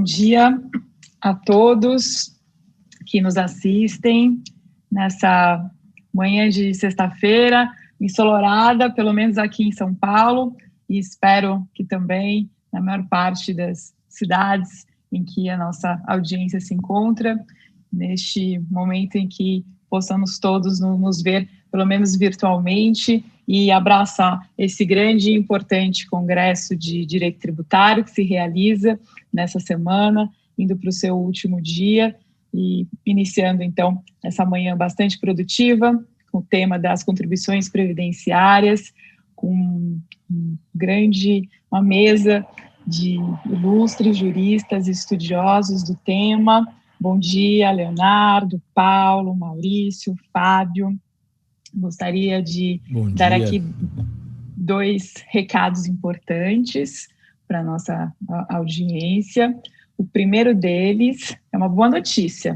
dia a todos que nos assistem nessa manhã de sexta-feira, ensolarada, pelo menos aqui em São Paulo, e espero que também na maior parte das cidades em que a nossa audiência se encontra, neste momento em que possamos todos nos ver, pelo menos virtualmente, e abraçar esse grande e importante congresso de direito tributário que se realiza nessa semana, indo para o seu último dia e iniciando, então, essa manhã bastante produtiva, com o tema das contribuições previdenciárias, com uma mesa de ilustres juristas e estudiosos do tema. Bom dia, Leonardo, Paulo, Maurício, Fábio. Gostaria de dar aqui 2 recados importantes para a nossa audiência. O primeiro deles é uma boa notícia.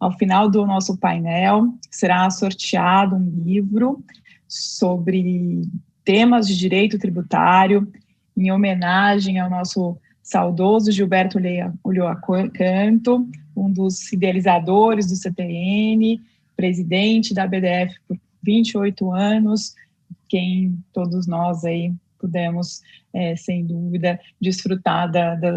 Ao final do nosso painel, será sorteado um livro sobre temas de direito tributário, em homenagem ao nosso saudoso Gilberto Ulloa Canto, um dos idealizadores do CTN, presidente da BDF por 28 anos, quem todos nós aí pudemos, sem dúvida, desfrutar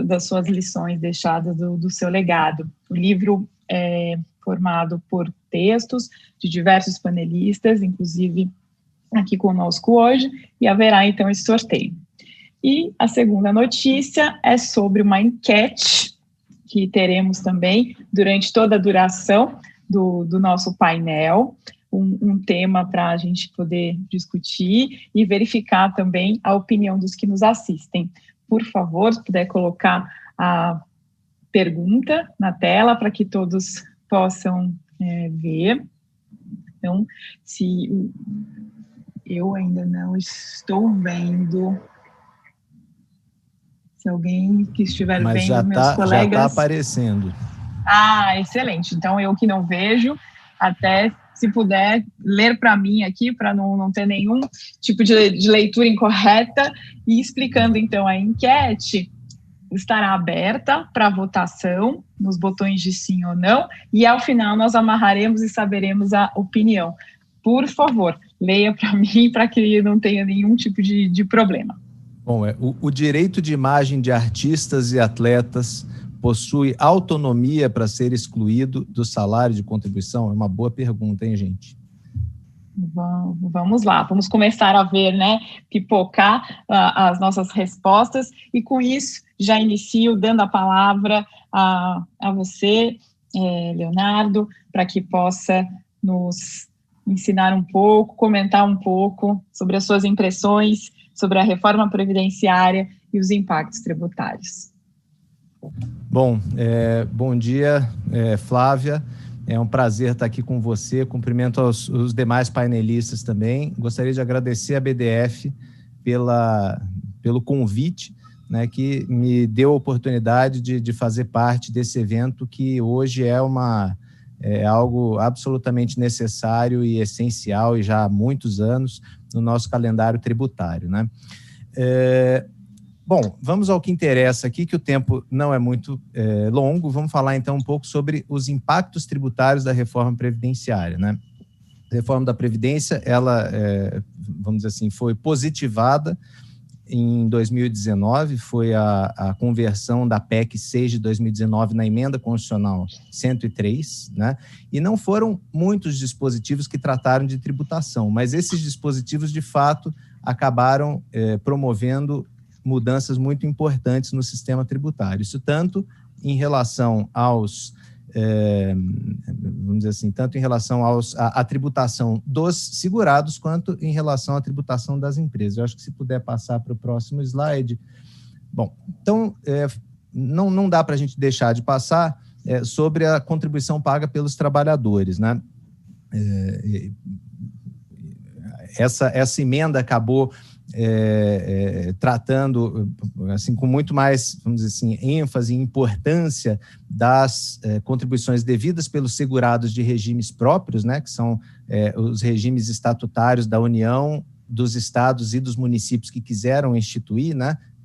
das suas lições deixadas do seu legado. O livro é formado por textos de diversos panelistas, inclusive aqui conosco hoje, e haverá então esse sorteio. E a segunda notícia é sobre uma enquete que teremos também durante toda a duração do nosso painel, um tema para a gente poder discutir e verificar também a opinião dos que nos assistem. Por favor, se puder colocar a pergunta na tela para que todos possam ver. Então, se eu ainda não estou vendo, se alguém que estiver vendo, meus colegas... Já está aparecendo. Ah, excelente. Então, eu que não vejo, até se puder ler para mim aqui, para não ter nenhum tipo de leitura incorreta, e explicando, então, a enquete estará aberta para votação, nos botões de sim ou não, e ao final nós amarraremos e saberemos a opinião. Por favor, leia para mim, para que não tenha nenhum tipo de problema. Bom, o direito de imagem de artistas e atletas possui autonomia para ser excluído do salário de contribuição? É uma boa pergunta, hein, gente? Vamos lá, vamos começar a ver, pipocar as nossas respostas, e com isso já inicio dando a palavra a você, Leonardo, para que possa nos ensinar um pouco, comentar um pouco sobre as suas impressões sobre a reforma previdenciária e os impactos tributários. Bom, bom dia, Flávia. É um prazer estar aqui com você. Cumprimento os demais painelistas também. Gostaria de agradecer a BDF pelo convite, que me deu a oportunidade de fazer parte desse evento, que hoje é algo absolutamente necessário e essencial, e já há muitos anos, no nosso calendário tributário, Bom, vamos ao que interessa aqui, que o tempo não é muito longo. Vamos falar, então, um pouco sobre os impactos tributários da reforma previdenciária, A reforma da Previdência, ela, vamos dizer assim, foi positivada em 2019, foi a conversão da PEC 6 de 2019 na emenda constitucional 103, E não foram muitos dispositivos que trataram de tributação, mas esses dispositivos, de fato, acabaram promovendo mudanças muito importantes no sistema tributário. Isso tanto em relação aos, vamos dizer assim, tanto em relação à tributação dos segurados, quanto em relação à tributação das empresas. Eu acho que se puder passar para o próximo slide. Bom, então, não dá para a gente deixar de passar sobre a contribuição paga pelos trabalhadores, Essa emenda acabou tratando assim, com muito mais, vamos dizer assim, ênfase e importância das contribuições devidas pelos segurados de regimes próprios, que são os regimes estatutários da União, dos estados e dos municípios que quiseram instituir,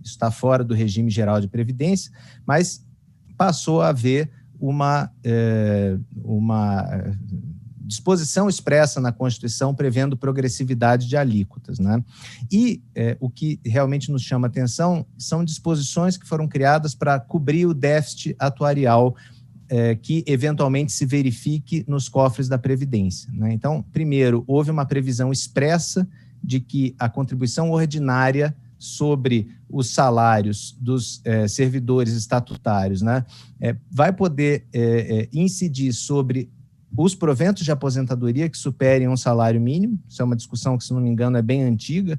Isso está fora do regime geral de previdência, mas passou a haver uma disposição expressa na Constituição prevendo progressividade de alíquotas, né? E o que realmente nos chama atenção são disposições que foram criadas para cobrir o déficit atuarial que eventualmente se verifique nos cofres da Previdência, né? Então, primeiro, houve uma previsão expressa de que a contribuição ordinária sobre os salários dos servidores estatutários, né, vai poder incidir sobre os proventos de aposentadoria que superem um salário mínimo. Isso é uma discussão que, se não me engano, é bem antiga,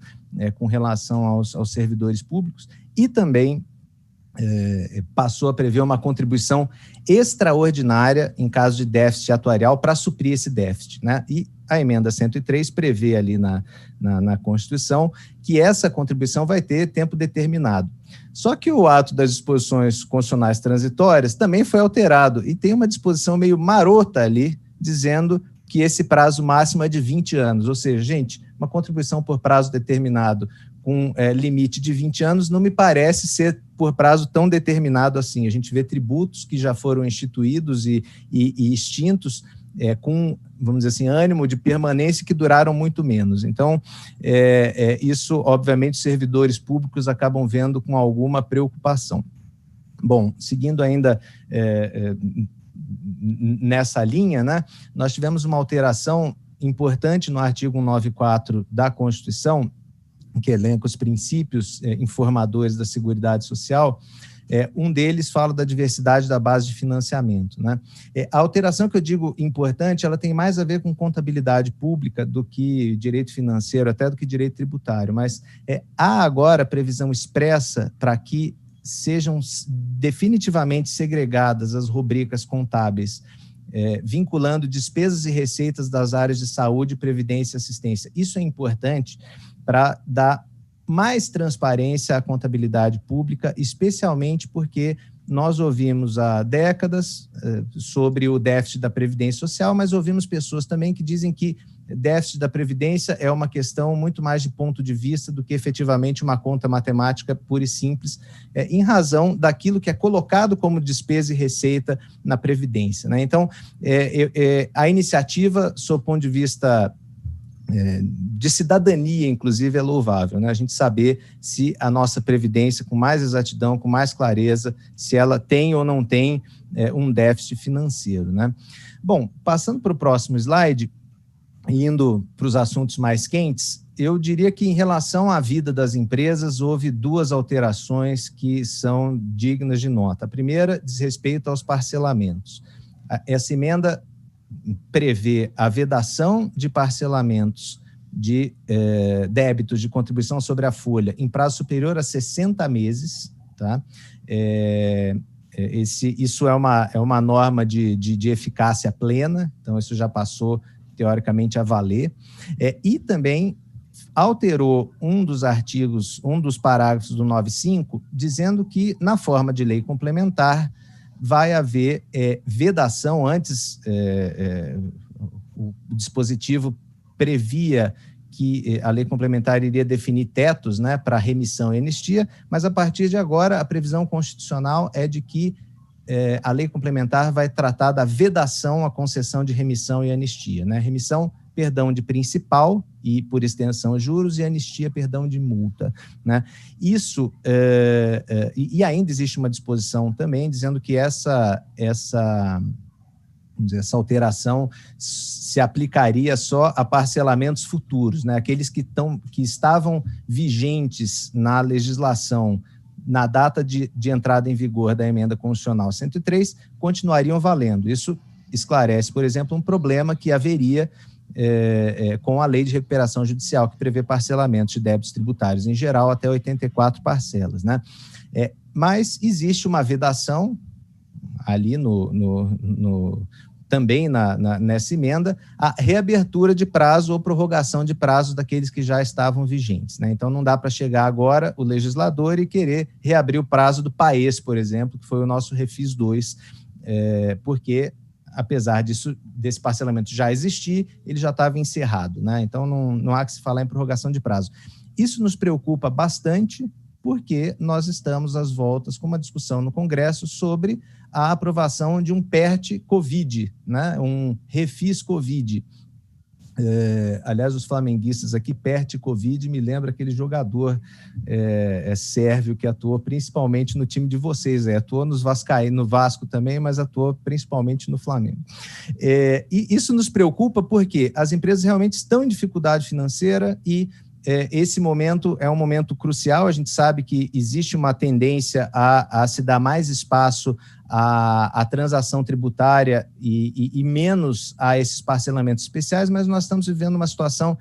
com relação aos servidores públicos, e também passou a prever uma contribuição extraordinária em caso de déficit atuarial para suprir esse déficit, né? E a emenda 103 prevê ali na Constituição que essa contribuição vai ter tempo determinado. Só que o ato das disposições constitucionais transitórias também foi alterado e tem uma disposição meio marota ali, dizendo que esse prazo máximo é de 20 anos. Ou seja, gente, uma contribuição por prazo determinado com limite de 20 anos não me parece ser por prazo tão determinado assim. A gente vê tributos que já foram instituídos e extintos com, vamos dizer assim, ânimo de permanência que duraram muito menos. Então, isso, obviamente, os servidores públicos acabam vendo com alguma preocupação. Bom, seguindo ainda nessa linha, né, nós tivemos uma alteração importante no artigo 194 da Constituição, que elenca os princípios informadores da Seguridade Social. Um deles fala da diversidade da base de financiamento, né? A alteração que eu digo importante, ela tem mais a ver com contabilidade pública do que direito financeiro, até do que direito tributário, mas há agora previsão expressa para que sejam definitivamente segregadas as rubricas contábeis, vinculando despesas e receitas das áreas de saúde, previdência e assistência. Isso é importante para dar mais transparência à contabilidade pública, especialmente porque nós ouvimos há décadas sobre o déficit da Previdência Social, mas ouvimos pessoas também que dizem que déficit da Previdência é uma questão muito mais de ponto de vista do que efetivamente uma conta matemática pura e simples, em razão daquilo que é colocado como despesa e receita na Previdência, né? Então, a iniciativa, sob o ponto de vista de cidadania, inclusive, é louvável, né? A gente saber se a nossa Previdência, com mais exatidão, com mais clareza, se ela tem ou não tem um déficit financeiro, né? Bom, passando para o próximo slide, indo para os assuntos mais quentes, eu diria que, em relação à vida das empresas, houve duas alterações que são dignas de nota. A primeira diz respeito aos parcelamentos. Essa emenda prevê a vedação de parcelamentos de débitos de contribuição sobre a folha em prazo superior a 60 meses, tá? Isso é uma norma de eficácia plena, então isso já passou, teoricamente, a valer, e também alterou um dos artigos, um dos parágrafos do 95, dizendo que, na forma de lei complementar, vai haver vedação. Antes, o dispositivo previa que a lei complementar iria definir tetos, né, para remissão e anistia, mas, a partir de agora, a previsão constitucional é de que a lei complementar vai tratar da vedação à concessão de remissão e anistia, né? Remissão, perdão de principal e, por extensão, juros, e anistia, perdão de multa, né? Isso, e ainda existe uma disposição também dizendo que essa alteração se aplicaria só a parcelamentos futuros, né? Aqueles que estavam vigentes na legislação na data de entrada em vigor da emenda constitucional 103, continuariam valendo. Isso esclarece, por exemplo, um problema que haveria com a lei de recuperação judicial, que prevê parcelamentos de débitos tributários em geral até 84 parcelas, né? Mas existe uma vedação ali também nessa emenda, a reabertura de prazo ou prorrogação de prazos daqueles que já estavam vigentes, né? Então, não dá para chegar agora o legislador e querer reabrir o prazo do PAES, por exemplo, que foi o nosso Refis 2, porque, apesar desse parcelamento já existir, ele já estava encerrado, né? Então, não há que se falar em prorrogação de prazo. Isso nos preocupa bastante, porque nós estamos às voltas com uma discussão no Congresso sobre a aprovação de um PERT-Covid, né? Um Refis-Covid. Aliás, os flamenguistas aqui, PERT-Covid, me lembra aquele jogador sérvio que atuou principalmente no time de vocês, atuou no Vasco também, mas atuou principalmente no Flamengo. E isso nos preocupa porque as empresas realmente estão em dificuldade financeira e esse momento é um momento crucial. A gente sabe que existe uma tendência a se dar mais espaço à transação tributária e menos a esses parcelamentos especiais, mas nós estamos vivendo uma situação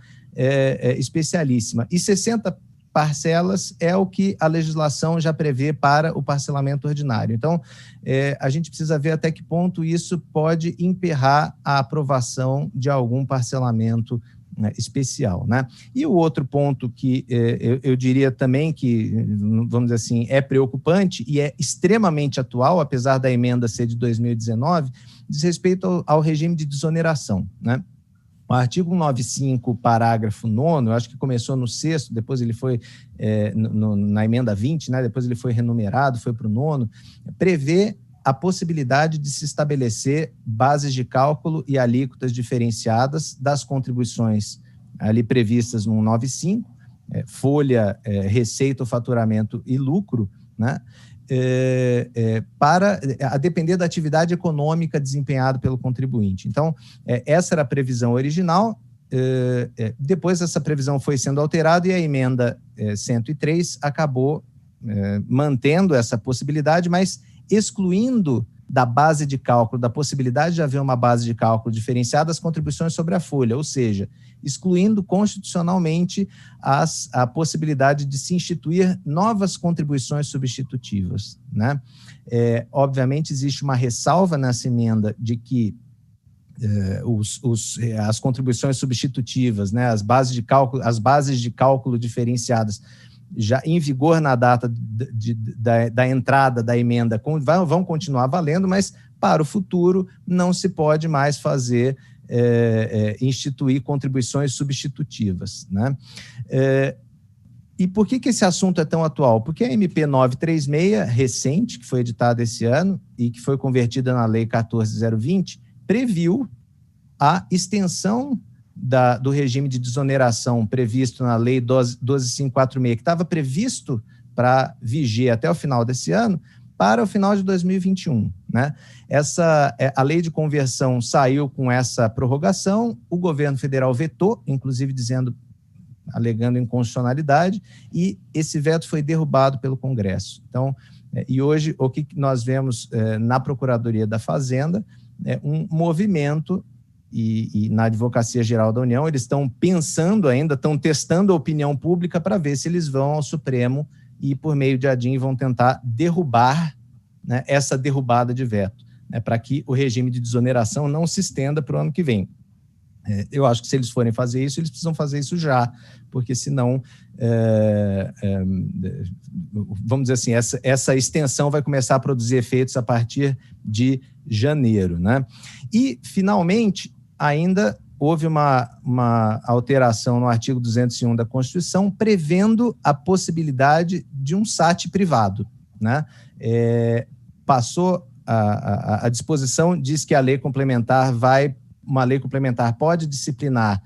especialíssima. E 60 parcelas é o que a legislação já prevê para o parcelamento ordinário. Então, a gente precisa ver até que ponto isso pode emperrar a aprovação de algum parcelamento especial, né? E o outro ponto que eu diria também que, vamos dizer assim, é preocupante e é extremamente atual, apesar da emenda ser de 2019, diz respeito ao regime de desoneração, né? O artigo 195, parágrafo 9º, eu acho que começou no 6º, depois ele foi na emenda 20, né? Depois ele foi renumerado, foi para o 9º, prevê a possibilidade de se estabelecer bases de cálculo e alíquotas diferenciadas das contribuições ali previstas no 195, folha, receita, faturamento e lucro, né? Para a depender da atividade econômica desempenhada pelo contribuinte. Então, essa era a previsão original. Depois essa previsão foi sendo alterada e a emenda 103 acabou mantendo essa possibilidade, mas excluindo da base de cálculo, da possibilidade de haver uma base de cálculo diferenciada as contribuições sobre a folha, ou seja, excluindo constitucionalmente a possibilidade de se instituir novas contribuições substitutivas, né? Obviamente, existe uma ressalva nessa emenda de que as contribuições substitutivas, né, as bases de cálculo diferenciadas já em vigor na data da entrada da emenda vão continuar valendo, mas para o futuro não se pode mais fazer, instituir contribuições substitutivas, né? E por que esse assunto é tão atual? Porque a MP 936, recente, que foi editada esse ano e que foi convertida na Lei 14.020, previu a extensão do regime de desoneração previsto na Lei 12.546, que estava previsto para viger até o final desse ano, para o final de 2021, né? A lei de conversão saiu com essa prorrogação, o governo federal vetou, inclusive alegando inconstitucionalidade, e esse veto foi derrubado pelo Congresso. Então, e hoje o que nós vemos na Procuradoria da Fazenda é um movimento. E na Advocacia Geral da União, eles estão pensando ainda, estão testando a opinião pública para ver se eles vão ao Supremo e, por meio de ADIM, vão tentar derrubar, né, essa derrubada de veto, né, para que o regime de desoneração não se estenda para o ano que vem. Eu acho que se eles forem fazer isso, eles precisam fazer isso já, porque senão, vamos dizer assim, essa extensão vai começar a produzir efeitos a partir de janeiro, né? E, finalmente, ainda houve uma alteração no artigo 201 da Constituição prevendo a possibilidade de um SAT privado, né? Passou a disposição, diz que uma lei complementar pode disciplinar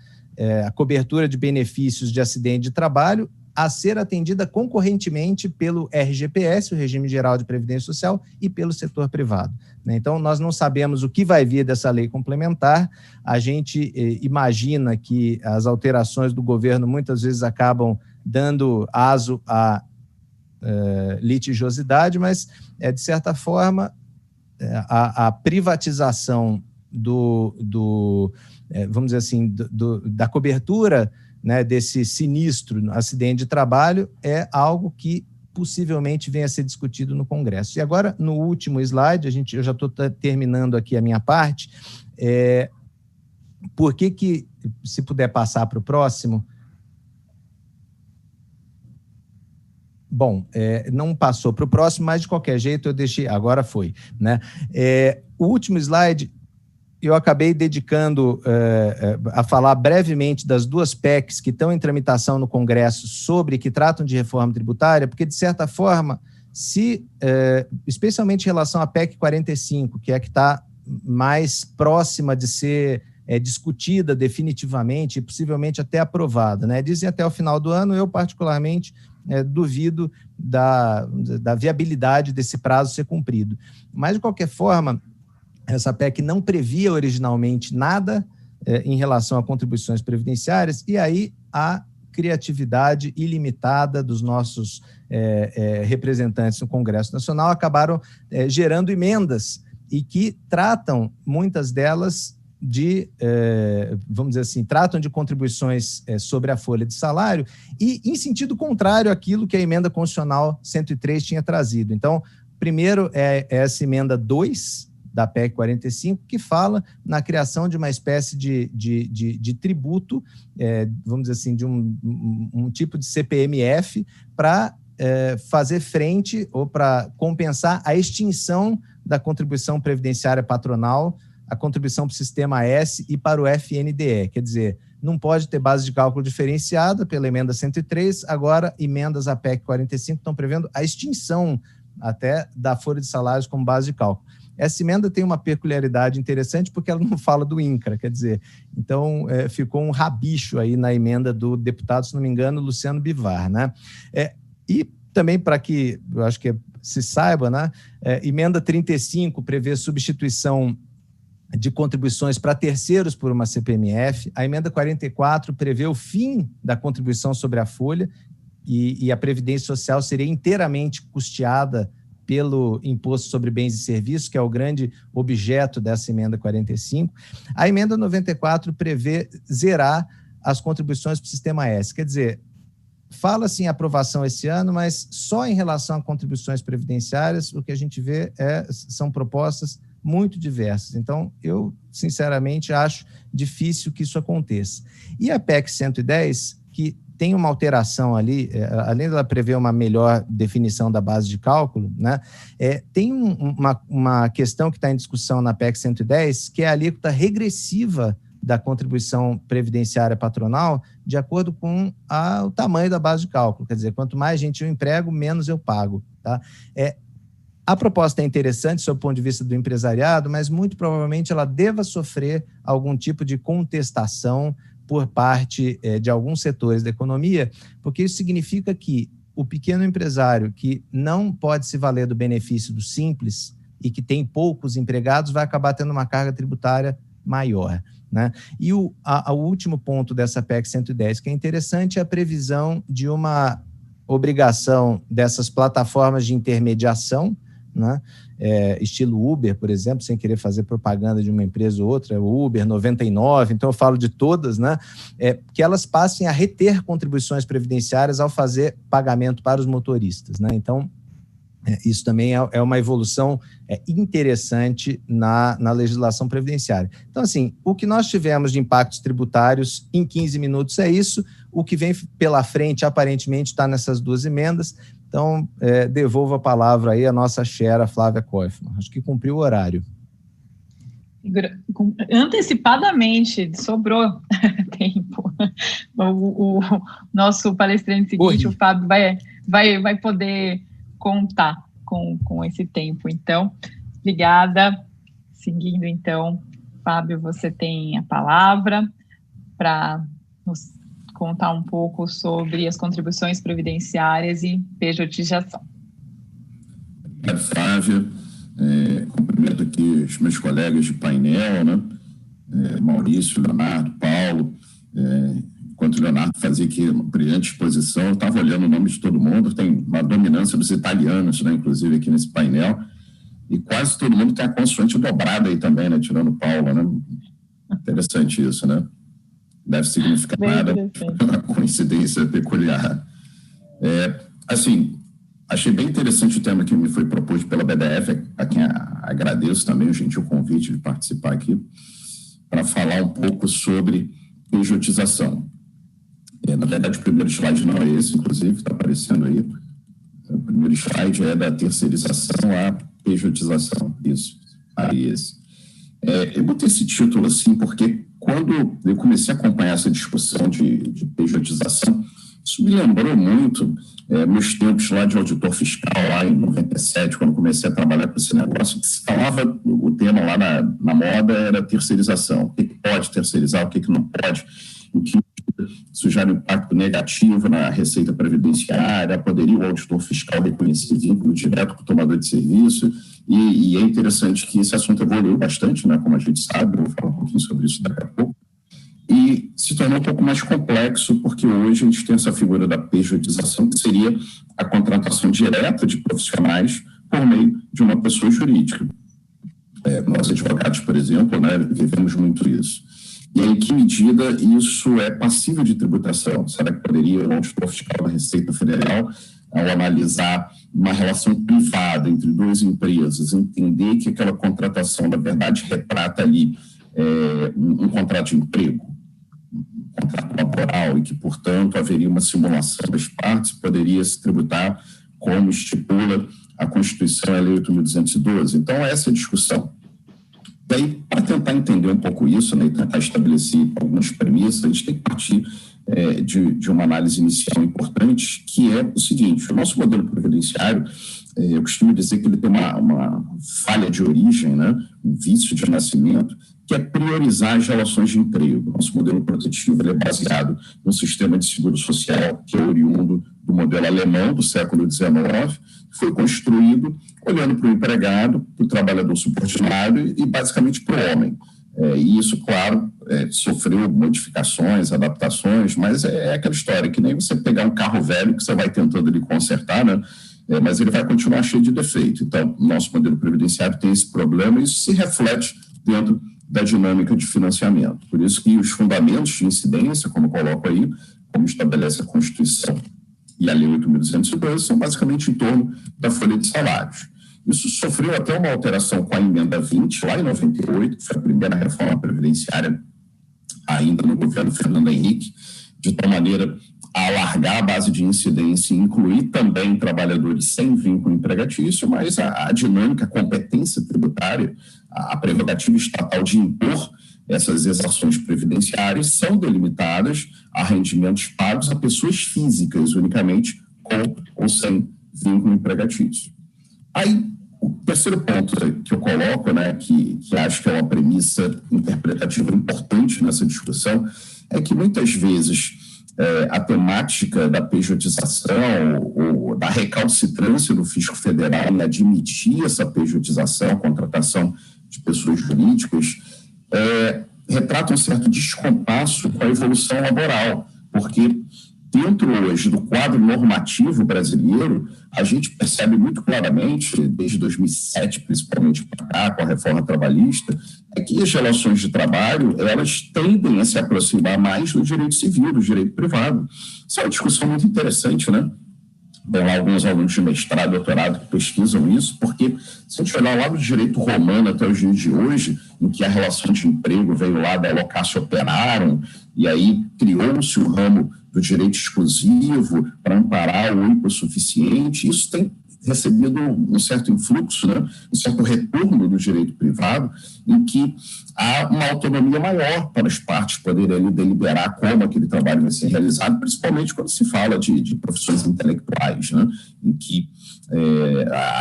a cobertura de benefícios de acidente de trabalho a ser atendida concorrentemente pelo RGPS, o Regime Geral de Previdência Social, e pelo setor privado, né? Então, nós não sabemos o que vai vir dessa lei complementar. A gente imagina que as alterações do governo muitas vezes acabam dando aso à litigiosidade, mas, de certa forma, a privatização vamos dizer assim, da cobertura, né, desse sinistro acidente de trabalho é algo que possivelmente venha a ser discutido no Congresso. E agora, no último slide, eu já estou terminando aqui a minha parte, por que, se puder passar para o próximo... Bom, não passou para o próximo, mas de qualquer jeito eu deixei, agora foi, né? O último slide, eu acabei dedicando a falar brevemente das duas PECs que estão em tramitação no Congresso que tratam de reforma tributária, porque, de certa forma, especialmente em relação à PEC 45, que é a que está mais próxima de ser discutida definitivamente e possivelmente até aprovada, né? Dizem até o final do ano, eu particularmente duvido da viabilidade desse prazo ser cumprido. Mas, de qualquer forma, essa PEC não previa originalmente nada em relação a contribuições previdenciárias, e aí a criatividade ilimitada dos nossos representantes no Congresso Nacional acabaram gerando emendas e que tratam, muitas delas, vamos dizer assim, tratam de contribuições sobre a folha de salário e em sentido contrário àquilo que a emenda constitucional 103 tinha trazido. Então, primeiro é essa emenda 2 da PEC 45, que fala na criação de uma espécie de tributo, vamos dizer assim, de um tipo de CPMF para fazer frente ou para compensar a extinção da contribuição previdenciária patronal, a contribuição para o Sistema S e para o FNDE. Quer dizer, não pode ter base de cálculo diferenciada pela emenda 103, agora emendas à PEC 45 estão prevendo a extinção até da folha de salários como base de cálculo. Essa emenda tem uma peculiaridade interessante porque ela não fala do INCRA, quer dizer, então ficou um rabicho aí na emenda do deputado, se não me engano, Luciano Bivar, né? E também para que, eu acho que se saiba, né? Emenda 35 prevê substituição de contribuições para terceiros por uma CPMF, a emenda 44 prevê o fim da contribuição sobre a folha e a Previdência Social seria inteiramente custeada pelo Imposto sobre Bens e Serviços, que é o grande objeto dessa emenda 45. A emenda 94 prevê zerar as contribuições para o Sistema S. Quer dizer, fala-se em aprovação esse ano, mas só em relação a contribuições previdenciárias, o que a gente vê são propostas muito diversas. Então, eu, sinceramente, acho difícil que isso aconteça. E a PEC 110, que tem uma alteração ali, além dela prever uma melhor definição da base de cálculo, né, tem uma questão que está em discussão na PEC 110, que é a alíquota regressiva da contribuição previdenciária patronal de acordo com o tamanho da base de cálculo. Quer dizer, quanto mais gente eu emprego, menos eu pago. Tá? A proposta é interessante sob o ponto de vista do empresariado, mas muito provavelmente ela deva sofrer algum tipo de contestação por parte de alguns setores da economia, porque isso significa que o pequeno empresário que não pode se valer do benefício do Simples e que tem poucos empregados vai acabar tendo uma carga tributária maior, né? E o último ponto dessa PEC 110 que é interessante é a previsão de uma obrigação dessas plataformas de intermediação, né? Estilo Uber, por exemplo, sem querer fazer propaganda de uma empresa ou outra, o Uber 99, então eu falo de todas, né? Que elas passem a reter contribuições previdenciárias ao fazer pagamento para os motoristas, né? Então, isso também é uma evolução interessante na legislação previdenciária. Então, assim, o que nós tivemos de impactos tributários em 15 minutos é isso, o que vem pela frente, aparentemente, está nessas duas emendas. Então, devolvo a palavra aí à nossa chera Flávia Koifman. Acho que cumpriu o horário. Antecipadamente, sobrou tempo. O nosso palestrante seguinte, o Fábio, vai poder contar com esse tempo. Então, obrigada. Seguindo, então, Fábio, você tem a palavra para nos contar um pouco sobre as contribuições previdenciárias e pejotização. Obrigado, Flávia. Cumprimento aqui os meus colegas de painel, né? Maurício, Leonardo, Paulo. Enquanto o Leonardo fazia aqui uma brilhante exposição, eu estava olhando o nome de todo mundo, tem uma dominância dos italianos, né? Inclusive aqui nesse painel, e quase todo mundo tem a consoante dobrada aí também, né? Tirando o Paulo, né? Interessante isso, né? Deve significar nada, uma coincidência peculiar. Assim, achei bem interessante o tema que me foi proposto pela BDF, a quem agradeço também o gentil convite de participar aqui, para falar um pouco sobre pejotização. Na verdade, o primeiro slide não é esse, inclusive, está aparecendo aí. O primeiro slide é da terceirização à pejotização. Isso, aí esse. Eu botei esse título assim porque quando eu comecei a acompanhar essa discussão de pejotização, isso me lembrou muito Meus tempos lá de auditor fiscal, lá em 97, quando comecei a trabalhar com esse negócio, que se falava, o tema lá na moda era terceirização. O que pode terceirizar, o que não pode, o que isso gera um impacto negativo na receita previdenciária, poderia o auditor fiscal reconhecer vínculo direto com o tomador de serviço, e é interessante que esse assunto evoluiu bastante, né, como a gente sabe, eu vou falar um pouquinho sobre isso daqui a pouco, e se tornou um pouco mais complexo, porque hoje a gente tem essa figura da pejotização, que seria a contratação direta de profissionais por meio de uma pessoa jurídica. Nós, advogados, por exemplo, né, vivemos muito isso. E aí, em que medida isso é passível de tributação? Será que poderia o auditor fiscal da Receita Federal, ao analisar uma relação privada entre duas empresas, entender que aquela contratação, na verdade, retrata ali um contrato de emprego, um contrato laboral, e que, portanto, haveria uma simulação das partes, poderia se tributar como estipula a Constituição e a Lei 8.212? Então, essa é a discussão. E aí, para tentar entender um pouco isso, né, e tentar estabelecer algumas premissas, a gente tem que partir de uma análise inicial importante, que é o seguinte: o nosso modelo previdenciário, eu costumo dizer que ele tem uma falha de origem, né, um vício de nascimento, que é priorizar as relações de emprego. Nosso modelo protetivo ele é baseado no sistema de seguro social, que é oriundo do modelo alemão do século XIX, que foi construído olhando para o empregado, para o trabalhador subordinado e basicamente para o homem. E isso, claro, sofreu modificações, adaptações, mas é aquela história, que nem você pegar um carro velho que você vai tentando ele consertar, né? Mas ele vai continuar cheio de defeito. Então, nosso modelo previdenciário tem esse problema, e isso se reflete dentro da dinâmica de financiamento. Por isso que os fundamentos de incidência, como eu coloco aí, como estabelece a Constituição e a Lei 8.212, são basicamente em torno da folha de salários. Isso sofreu até uma alteração com a emenda 20, lá em 98, que foi a primeira reforma previdenciária ainda no governo Fernando Henrique, de tal maneira a alargar a base de incidência e incluir também trabalhadores sem vínculo empregatício, mas a dinâmica, a competência tributária, a prerrogativa estatal de impor essas exações previdenciárias são delimitadas a rendimentos pagos a pessoas físicas, unicamente com ou sem vínculo empregatício. Aí, o terceiro ponto que eu coloco, né, que acho que é uma premissa interpretativa importante nessa discussão, é que muitas vezes a temática da pejotização ou da recalcitrância do fisco federal em admitir essa pejotização, a contratação de pessoas jurídicas, retrata um certo descompasso com a evolução laboral, porque dentro hoje do quadro normativo brasileiro, a gente percebe muito claramente, desde 2007 principalmente para cá, com a reforma trabalhista, que as relações de trabalho elas tendem a se aproximar mais do direito civil, do direito privado. Isso é uma discussão muito interessante, né? Tem lá alguns alunos de mestrado e doutorado que pesquisam isso, porque se a gente olhar lá do direito romano até os dias de hoje, em que a relação de emprego veio lá da locatio operarum, e aí criou-se o ramo do direito exclusivo para amparar o hipossuficiente, isso tem recebido um certo influxo, né? Um certo retorno do direito privado, em que há uma autonomia maior para as partes poderem deliberar como aquele trabalho vai ser realizado, principalmente quando se fala de profissões intelectuais, né? Em que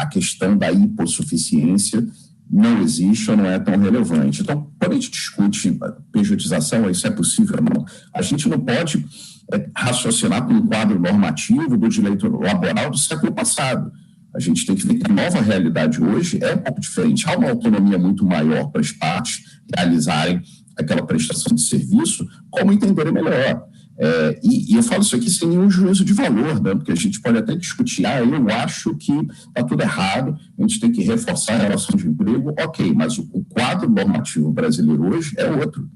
a questão da hipossuficiência não existe ou não é tão relevante. Então, quando a gente discute pejotização, isso é possível ou não? A gente não pode raciocinar com um quadro normativo do direito laboral do século passado. A gente tem que ver que a nova realidade hoje é um pouco diferente. Há uma autonomia muito maior para as partes realizarem aquela prestação de serviço, como entenderem melhor. E eu falo isso aqui sem nenhum juízo de valor, né? Porque a gente pode até discutir, eu acho que está tudo errado, a gente tem que reforçar a relação de emprego, ok, mas o quadro normativo brasileiro hoje é outro.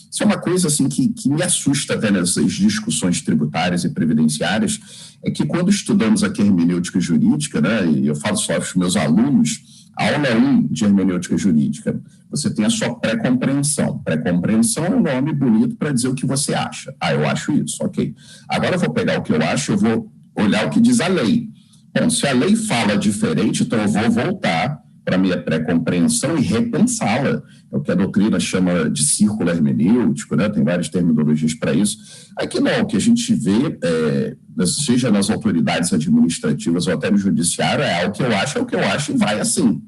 Isso é uma coisa assim, que me assusta até nessas discussões tributárias e previdenciárias, é que quando estudamos aqui a hermenêutica jurídica, né, e eu falo só para os meus alunos, a aula 1 de hermenêutica jurídica, você tem a sua pré-compreensão. Pré-compreensão é um nome bonito para dizer o que você acha. Eu acho isso, ok. Agora eu vou pegar o que eu acho, eu vou olhar o que diz a lei. Bom, se a lei fala diferente, então eu vou voltar para a minha pré-compreensão e repensá-la. É o que a doutrina chama de círculo hermenêutico, né? Tem várias terminologias para isso. Aqui não, o que a gente vê, seja nas autoridades administrativas ou até no judiciário, é o que eu acho e vai assim.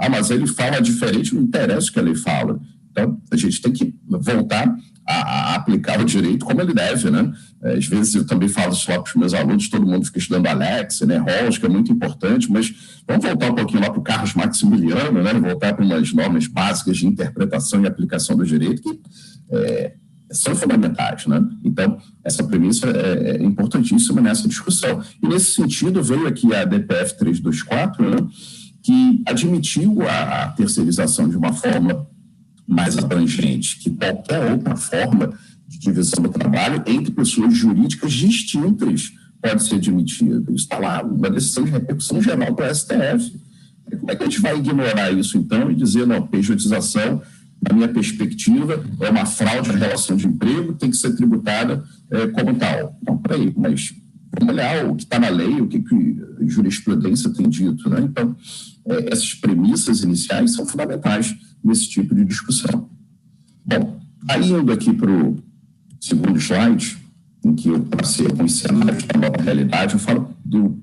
Mas ele fala diferente, não interessa o que ele fala. Então, a gente tem que voltar a aplicar o direito como ele deve, né? Às vezes eu também falo isso lá para os meus alunos, todo mundo fica estudando Alex, né? Rawls, que é muito importante, mas vamos voltar um pouquinho lá para o Carlos Maximiliano, né? Voltar para umas normas básicas de interpretação e aplicação do direito que são fundamentais, né? Então, essa premissa é importantíssima nessa discussão. E, nesse sentido, veio aqui a DPF 324, né? Que admitiu a terceirização de uma forma mais abrangente que qualquer outra forma de divisão do trabalho entre pessoas jurídicas distintas pode ser admitida. Isso está lá, uma decisão de repercussão geral do STF. Como é que a gente vai ignorar isso, então, e dizer, não, pejotização, na minha perspectiva, é uma fraude à relação de emprego, tem que ser tributada como tal. Não, peraí, mas vamos olhar o que está na lei, o que a jurisprudência tem dito, né? Então, essas premissas iniciais são fundamentais nesse tipo de discussão. Bom, aí indo aqui para o segundo slide, em que eu passei alguns cenários da nova realidade, eu falo do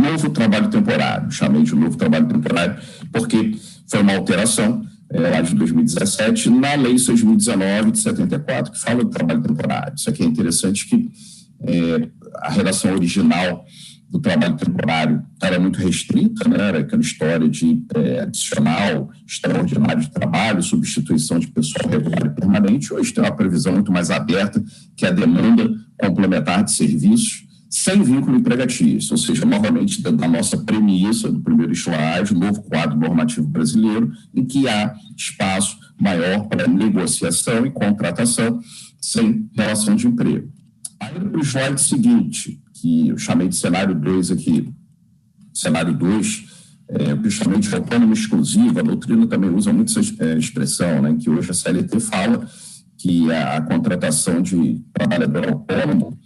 novo trabalho temporário. Chamei de novo trabalho temporário porque foi uma alteração lá de 2017 na Lei 6.019 de 74, que fala do trabalho temporário. Isso aqui é interessante que a relação original do trabalho temporário era muito restrita, né? Era aquela história de adicional, extraordinário de trabalho, substituição de pessoal regular e permanente. Hoje tem uma previsão muito mais aberta, que é a demanda complementar de serviços sem vínculo empregatício, ou seja, novamente dentro da nossa premissa do primeiro slide, o novo quadro normativo brasileiro, em que há espaço maior para negociação e contratação sem relação de emprego. Aí no slide seguinte, que eu chamei de cenário 2 aqui, cenário 2, eu chamei de autônomo exclusivo, a doutrina também usa muito essa expressão, né, que hoje a CLT fala que a contratação de trabalhador autônomo,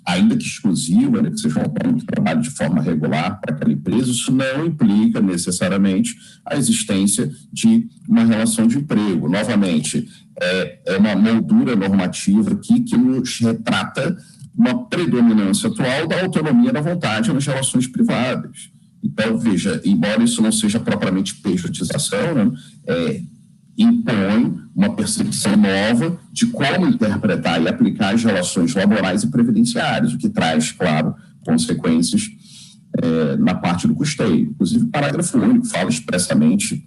ainda que exclusivo, ainda que seja um autônomo que trabalhe de forma regular para aquela empresa, isso não implica necessariamente a existência de uma relação de emprego. Novamente, é uma moldura normativa aqui que nos retrata uma predominância atual da autonomia da vontade nas relações privadas. Então, veja, embora isso não seja propriamente pejotização, né, impõe uma percepção nova de como interpretar e aplicar as relações laborais e previdenciárias, o que traz, claro, consequências na parte do custeio. Inclusive, o parágrafo único fala expressamente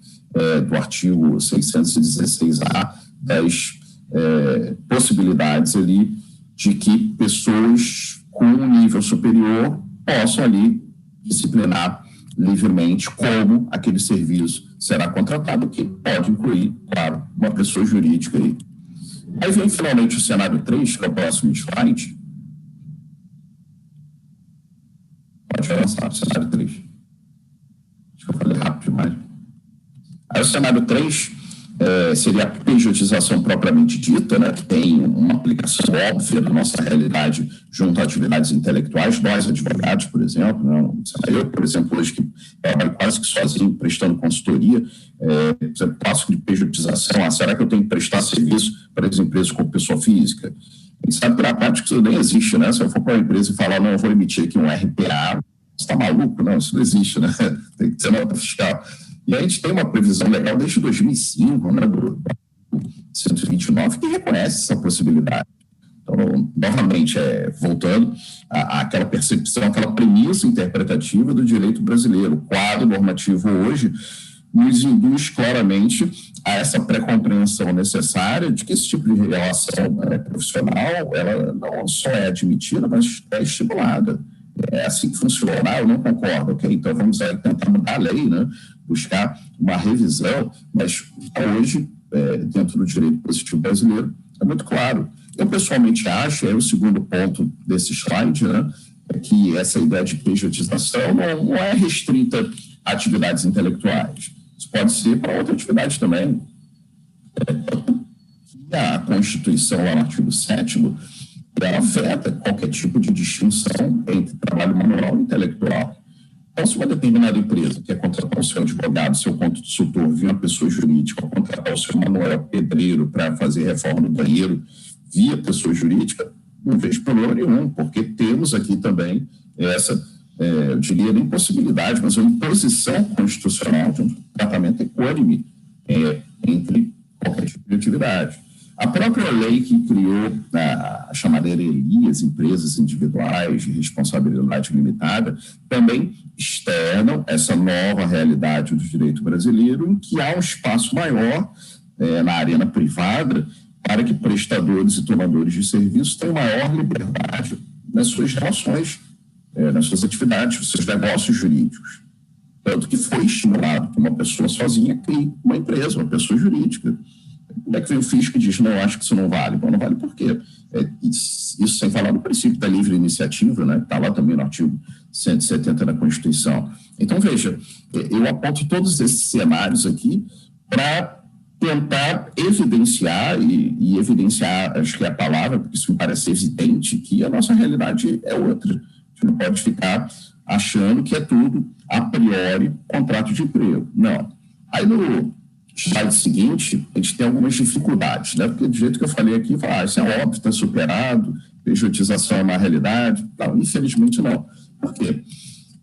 do artigo 616-A das possibilidades ali de que pessoas com um nível superior possam ali disciplinar livremente como aquele serviço será contratado, que pode incluir, claro, uma pessoa jurídica aí. Aí vem finalmente o cenário 3, que é o próximo slide. Pode avançar, o cenário 3. Acho que eu falei rápido demais. Aí o cenário 3 seria a pejotização propriamente dita, né, que tem uma aplicação óbvia na nossa realidade junto a atividades intelectuais. Nós, advogados, por exemplo, né, eu, por exemplo, hoje que trabalho quase que sozinho, prestando consultoria, por exemplo, passo de pejotização, será que eu tenho que prestar serviço para as empresas como pessoa física? A gente sabe que na prática isso nem existe, né? Se eu for para uma empresa e falar, não, eu vou emitir aqui um RPA, você está maluco? Não, isso não existe, né? Tem que ser nota fiscal. E a gente tem uma previsão legal desde 2005, né, do 129, que reconhece essa possibilidade. Então, novamente, voltando àquela percepção, aquela premissa interpretativa do direito brasileiro. O quadro normativo hoje nos induz claramente a essa pré-compreensão necessária de que esse tipo de relação profissional, ela não só é admitida, mas é estimulada. É assim que funciona. Eu não concordo. Ok, então vamos tentar mudar a lei, né? Buscar uma revisão, mas hoje, dentro do direito positivo brasileiro, é muito claro. Eu pessoalmente acho, o segundo ponto desse slide, né, é que essa ideia de pejotização não é restrita a atividades intelectuais. Isso pode ser para outra atividade também. A Constituição, lá no artigo 7º, ela afeta qualquer tipo de distinção entre trabalho manual e intelectual. Então, se uma determinada empresa quer contratar o seu advogado, seu consultor, via uma pessoa jurídica, ou contratar o seu Manuel Pedreiro para fazer reforma no banheiro via pessoa jurídica, não vejo problema nenhum, porque temos aqui também essa, eu diria, nem possibilidade, mas uma imposição constitucional de um tratamento equânime entre qualquer tipo de atividade. A própria lei que criou a chamada ERELI, as empresas individuais de responsabilidade limitada, também externam essa nova realidade do direito brasileiro, em que há um espaço maior na arena privada para que prestadores e tomadores de serviços tenham maior liberdade nas suas relações, nas suas atividades, nos seus negócios jurídicos. Tanto que foi estimulado que uma pessoa sozinha crie uma empresa, uma pessoa jurídica. Como é que vem o fisco e diz, não, acho que isso não vale? Bom, não vale por quê? Isso sem falar no princípio da livre iniciativa, né? Está lá também no artigo 170 da Constituição. Então, veja, eu aponto todos esses cenários aqui para tentar evidenciar, e evidenciar, acho que é a palavra, porque isso me parece evidente, que a nossa realidade é outra. A gente não pode ficar achando que é tudo, a priori, contrato de emprego. Não. Aí no slide seguinte, a gente tem algumas dificuldades, né? Porque do jeito que eu falei aqui, isso é óbvio, está superado, pejotização é uma realidade. Não, infelizmente não. Por quê?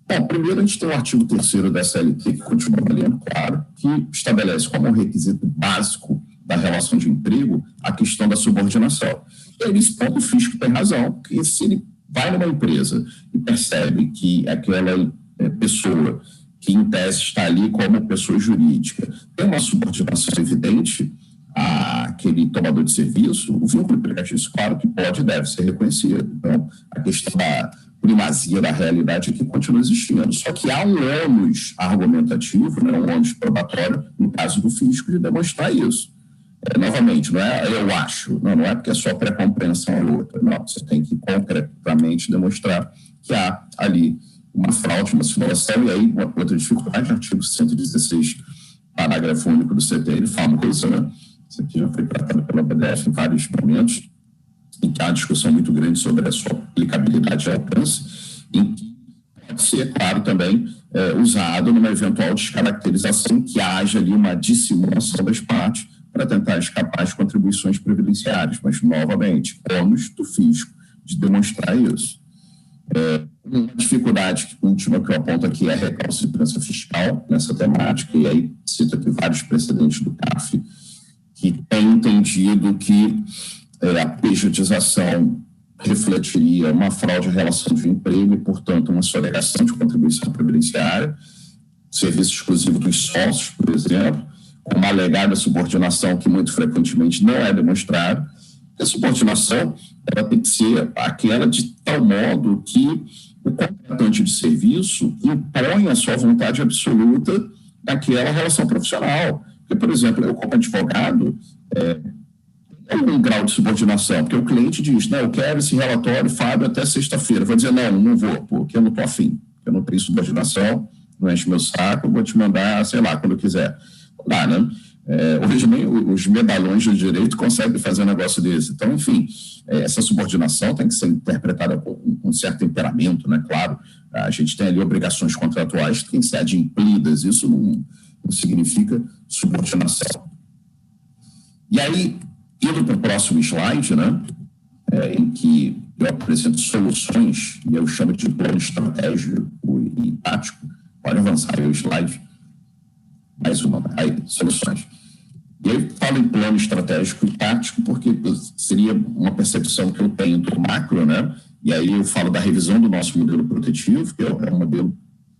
Bom, primeiro a gente tem o artigo 3º da CLT, que continua valendo, claro, que estabelece como um requisito básico da relação de emprego a questão da subordinação. E aí, nesse ponto, o fisco tem razão, que se ele vai numa empresa e percebe que aquela pessoa que em tese está ali como pessoa jurídica, tem uma subordinação evidente àquele tomador de serviço, o vínculo empregatício, claro que pode e deve ser reconhecido. Então, a questão da primazia da realidade aqui continua existindo. Só que há um ônus argumentativo, né, um ônus probatório, no caso do fisco, de demonstrar isso. Novamente, não é eu acho, não é porque a sua pré-compreensão é outra. Não, você tem que concretamente demonstrar que há ali uma fraude, uma simulação, e aí uma outra dificuldade, no artigo 116, parágrafo único do CT, ele fala uma coisa, né? Isso aqui já foi tratado pela BDF em vários momentos, em que há uma discussão muito grande sobre a sua aplicabilidade e alcance, em que pode ser, claro, também usado numa eventual descaracterização que haja ali uma dissimulação das partes para tentar escapar às contribuições previdenciárias, mas, novamente, ônus do fisco de demonstrar isso. Uma dificuldade última que eu aponto aqui é a recalcitrância fiscal nessa temática, e aí cito aqui vários precedentes do CARF que têm entendido que a pejotização refletiria uma fraude à relação de emprego e, portanto, uma sonegação de contribuição previdenciária, serviço exclusivo dos sócios, por exemplo, com uma alegada subordinação que muito frequentemente não é demonstrada. A subordinação ela tem que ser aquela de tal modo que o contratante de serviço impõe a sua vontade absoluta naquela relação profissional. Porque, por exemplo, eu como advogado, tem um grau de subordinação, porque o cliente diz, não, eu quero esse relatório, Fábio, até sexta-feira. Eu vou dizer, não vou, porque eu não estou afim, eu não tenho subordinação, não enche meu saco, eu vou te mandar, sei lá, quando eu quiser. Não dá, né? Hoje nem os medalhões do direito conseguem fazer um negócio desse. Então, enfim, essa subordinação tem que ser interpretada com um certo temperamento, né? Claro, a gente tem ali obrigações contratuais que têm que ser adimplidas, isso não significa subordinação. E aí, indo para o próximo slide, né? Em que eu apresento soluções, e eu chamo de plano estratégico e tático. Pode avançar aí o slide. Mais uma, aí, soluções. E aí falo em plano estratégico e tático porque seria uma percepção que eu tenho do macro, né? E aí eu falo da revisão do nosso modelo protetivo, que é um modelo,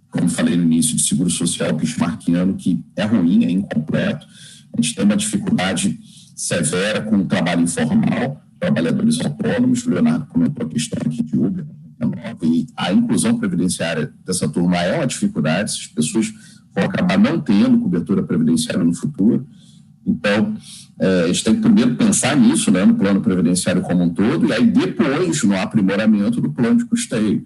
como falei no início, de seguro social bismarckiano, que é ruim, é incompleto. A gente tem uma dificuldade severa com o trabalho informal, trabalhadores autônomos. O Leonardo comentou a questão aqui de Uber, e a inclusão previdenciária dessa turma é uma dificuldade, essas pessoas vão acabar não tendo cobertura previdenciária no futuro. Então, a gente tem que primeiro pensar nisso, né, no plano previdenciário como um todo, e aí depois no aprimoramento do plano de custeio.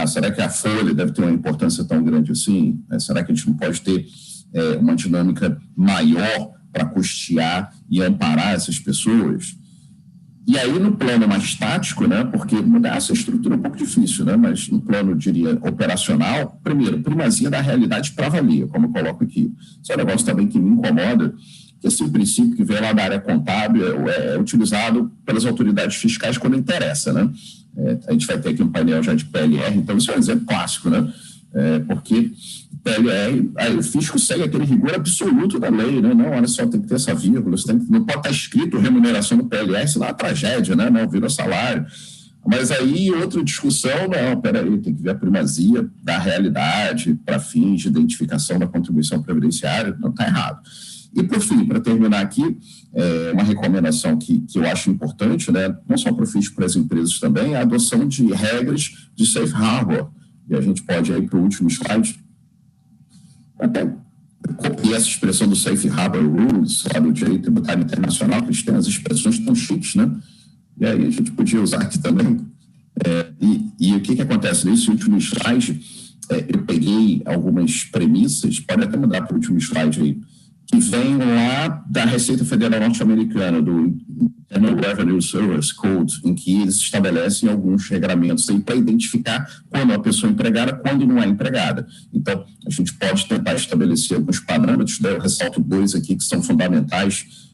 Será que a folha deve ter uma importância tão grande assim? Será que a gente não pode ter uma dinâmica maior para custear e amparar essas pessoas? E aí, no plano mais tático, né, porque mudar essa estrutura é um pouco difícil, né, mas no plano, diria, operacional, primeiro, primazia da realidade para avalia, como eu coloco aqui. Isso é um negócio também que me incomoda, que esse princípio que vem lá da área contábil é utilizado pelas autoridades fiscais quando interessa, né? A gente vai ter aqui um painel já de PLR, então isso é um exemplo clássico, né? Porque PLR, aí o fisco segue aquele rigor absoluto da lei, né? Não, olha só, tem que ter essa vírgula, não pode estar escrito remuneração no PLR, senão é uma tragédia, né? Não, virou salário. Mas aí, outra discussão, não, peraí, tem que ver a primazia da realidade para fins de identificação da contribuição previdenciária, não está errado. E, por fim, para terminar aqui, uma recomendação que eu acho importante, né, não só para o fisco, para as empresas também, é a adoção de regras de safe harbor. E a gente pode ir para o último slide, até copiar essa expressão do safe harbor rules, lá do direito tributário internacional, que eles têm as expressões tão chiques, né? E aí a gente podia usar aqui também. E o que acontece nesse último slide? Eu peguei algumas premissas, pode até mudar para o último slide aí, que vem lá da Receita Federal Norte-Americana, do Internal Revenue Service Code, em que eles estabelecem alguns regramentos para identificar quando a pessoa é empregada, quando não é empregada. Então, a gente pode tentar estabelecer alguns parâmetros, né? Eu ressalto dois aqui que são fundamentais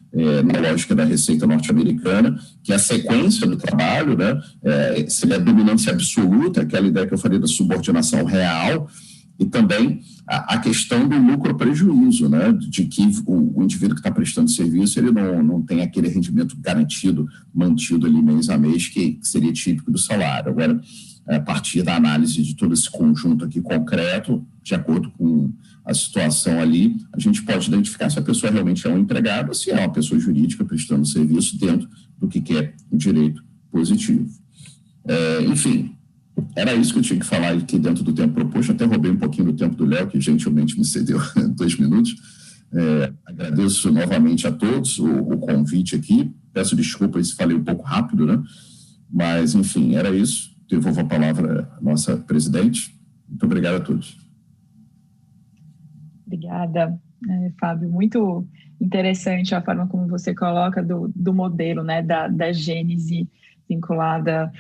na lógica da Receita norte-americana, que é a sequência do trabalho, né? Seria a dominância absoluta, aquela ideia que eu falei da subordinação real, e também a questão do lucro-prejuízo, né? De que o indivíduo que está prestando serviço, ele não tem aquele rendimento garantido, mantido ali mês a mês, que seria típico do salário. Agora, a partir da análise de todo esse conjunto aqui concreto, de acordo com a situação ali, a gente pode identificar se a pessoa realmente é um empregado ou se é uma pessoa jurídica prestando serviço dentro do que é o direito positivo. Enfim, era isso que eu tinha que falar aqui dentro do tempo proposto. Até roubei um pouquinho do tempo do Léo, que gentilmente me cedeu 2 minutos. Agradeço novamente a todos o convite aqui. Peço desculpas se falei um pouco rápido, né? Mas, enfim, era isso. Devolvo a palavra à nossa presidente. Muito obrigado a todos. Obrigada, Fábio. Muito interessante a forma como você coloca do modelo, né, da gênese vinculada.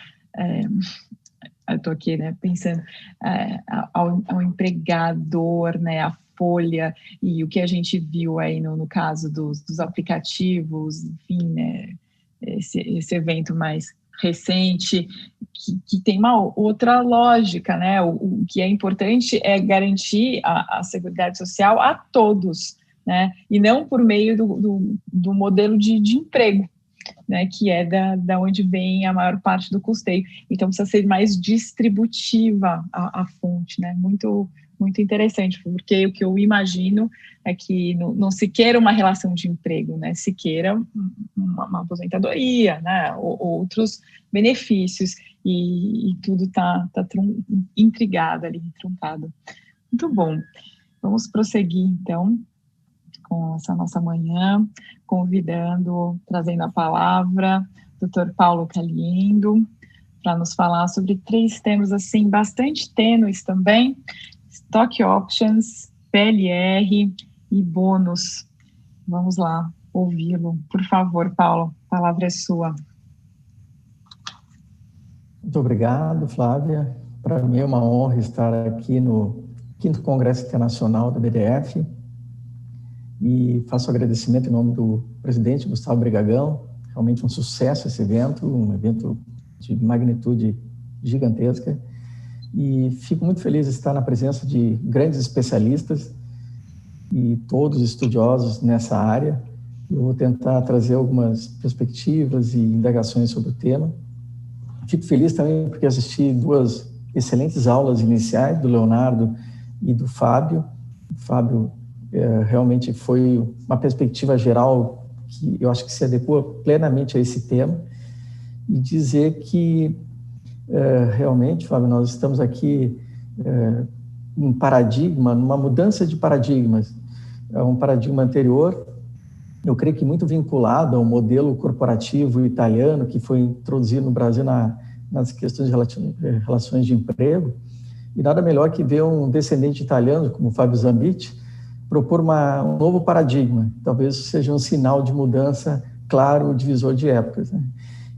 Eu estou aqui, né, pensando ao empregador, né, a folha, e o que a gente viu aí no caso dos aplicativos, enfim, né, esse evento mais recente, que tem uma outra lógica, né? O que é importante é garantir a Seguridade Social a todos, né? E não por meio do modelo de emprego, né? Que é da onde vem a maior parte do custeio. Então, precisa ser mais distributiva a fonte, né? Muito, muito interessante, porque o que eu imagino é que não se queira uma relação de emprego, né? Se queira uma aposentadoria, né? Outros benefícios, e tudo está intrigado ali, truncado. Muito bom. Vamos prosseguir, então, com essa nossa manhã, trazendo a palavra, Dr. Paulo Caliendo, para nos falar sobre 3 temas, assim, bastante tênues também: Stock Options, PLR e bônus. Vamos lá, ouvi-lo. Por favor, Paulo, a palavra é sua. Muito obrigado, Flávia. Para mim é uma honra estar aqui no 5º Congresso Internacional da BDF e faço agradecimento em nome do presidente Gustavo Brigagão. Realmente um sucesso esse evento, um evento de magnitude gigantesca, e fico muito feliz de estar na presença de grandes especialistas e todos estudiosos nessa área. Eu vou tentar trazer algumas perspectivas e indagações sobre o tema. Fico feliz também porque assisti 2 excelentes aulas iniciais, do Leonardo e do Fábio. O Fábio realmente foi uma perspectiva geral que eu acho que se adequa plenamente a esse tema, e dizer que realmente, Fábio, nós estamos aqui num paradigma, numa mudança de paradigmas. É um paradigma anterior, eu creio que muito vinculado ao modelo corporativo italiano que foi introduzido no Brasil nas questões de relações de emprego, e nada melhor que ver um descendente italiano, como Fábio Zambiti, propor um novo paradigma. Talvez seja um sinal de mudança claro, divisor de épocas, né?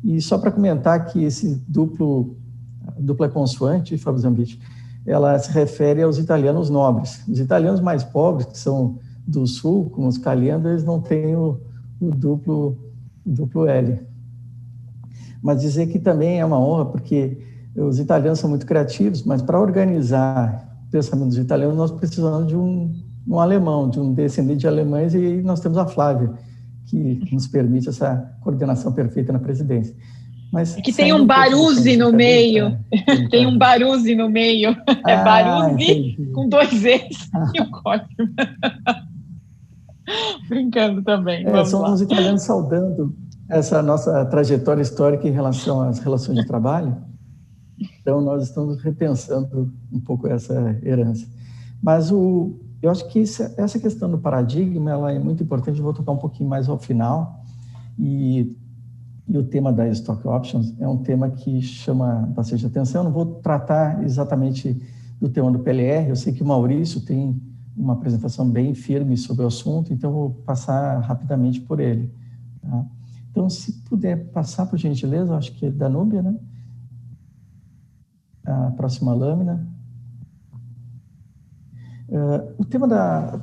E só para comentar que esse dupla consoante, Fábio Zambiti, ela se refere aos italianos nobres. Os italianos mais pobres, que são do sul, como os Caliendo, eles não têm o duplo L. Mas dizer que também é uma honra, porque os italianos são muito criativos, mas para organizar o pensamento dos italianos, nós precisamos de um alemão, de um descendente de alemães, e nós temos a Flávia, que nos permite essa coordenação perfeita na presidência. Mas que tem um Baruzzi no meio. Tem um Baruzzi no meio. É Baruzzi com 2 Z's e o código. Brincando também. São os italianos saudando essa nossa trajetória histórica em relação às relações de trabalho. Então, nós estamos repensando um pouco essa herança. Mas eu acho que essa questão do paradigma ela é muito importante. Eu vou tocar um pouquinho mais ao final. E o tema das stock options é um tema que chama bastante atenção. Eu não vou tratar exatamente do tema do PLR. Eu sei que o Maurício tem uma apresentação bem firme sobre o assunto, então eu vou passar rapidamente por ele. Tá? Então, se puder passar, por gentileza, acho que é da Núbia, né? A próxima lâmina. O tema da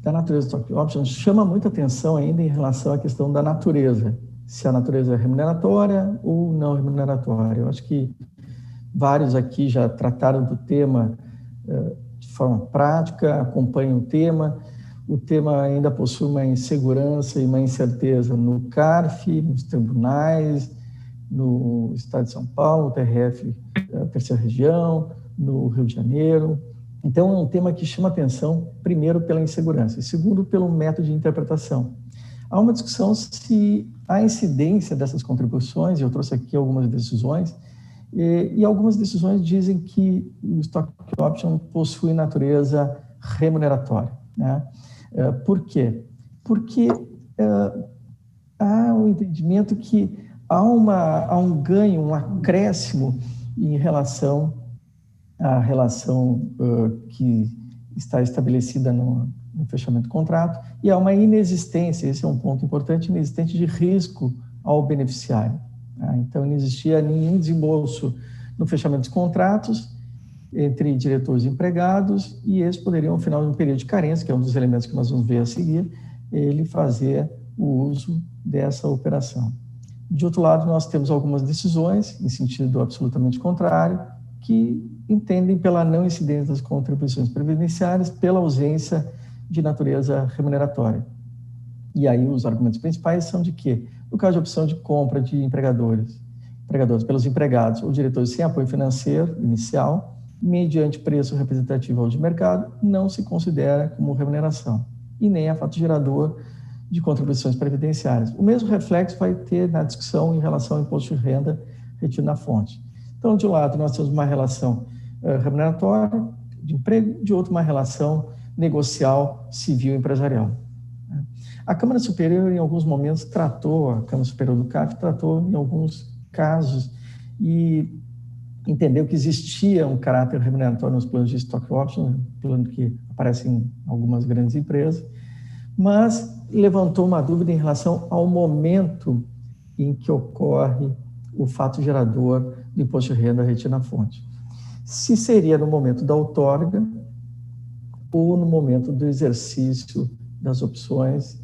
natureza stock options chama muita atenção ainda em relação à questão da natureza, se a natureza é remuneratória ou não remuneratória. Eu acho que vários aqui já trataram do tema de forma prática, acompanham o tema. O tema ainda possui uma insegurança e uma incerteza no CARF, nos tribunais, no Estado de São Paulo, TRF, terceira região, no Rio de Janeiro. Então, é um tema que chama atenção, primeiro, pela insegurança e, segundo, pelo método de interpretação. Há uma discussão se a incidência dessas contribuições, e eu trouxe aqui algumas decisões, e algumas decisões dizem que o stock option possui natureza remuneratória, né? Por quê? Porque há um entendimento que há um ganho, um acréscimo em relação à relação que está estabelecida no fechamento do contrato, e há uma inexistência, esse é um ponto importante, inexistente de risco ao beneficiário. Tá? Então, não existia nenhum desembolso no fechamento dos contratos entre diretores e empregados, e eles poderiam, ao final de um período de carência, que é um dos elementos que nós vamos ver a seguir, ele fazer o uso dessa operação. De outro lado, nós temos algumas decisões, em sentido absolutamente contrário, que entendem pela não incidência das contribuições previdenciárias, pela ausência de natureza remuneratória. E aí os argumentos principais são de que, no caso de opção de compra de empregadores pelos empregados ou diretores sem apoio financeiro inicial, mediante preço representativo ao de mercado, não se considera como remuneração, e nem é fato gerador de contribuições previdenciárias. O mesmo reflexo vai ter na discussão em relação ao imposto de renda retido na fonte. Então, de um lado, nós temos uma relação remuneratória de emprego, de outro, uma relação negocial civil empresarial. A Câmara Superior, em alguns momentos, a Câmara Superior do CARF tratou em alguns casos e entendeu que existia um caráter remuneratório nos planos de stock options, plano que aparece em algumas grandes empresas, mas levantou uma dúvida em relação ao momento em que ocorre o fato gerador do imposto de renda retido na fonte. Se seria no momento da outorga ou no momento do exercício das opções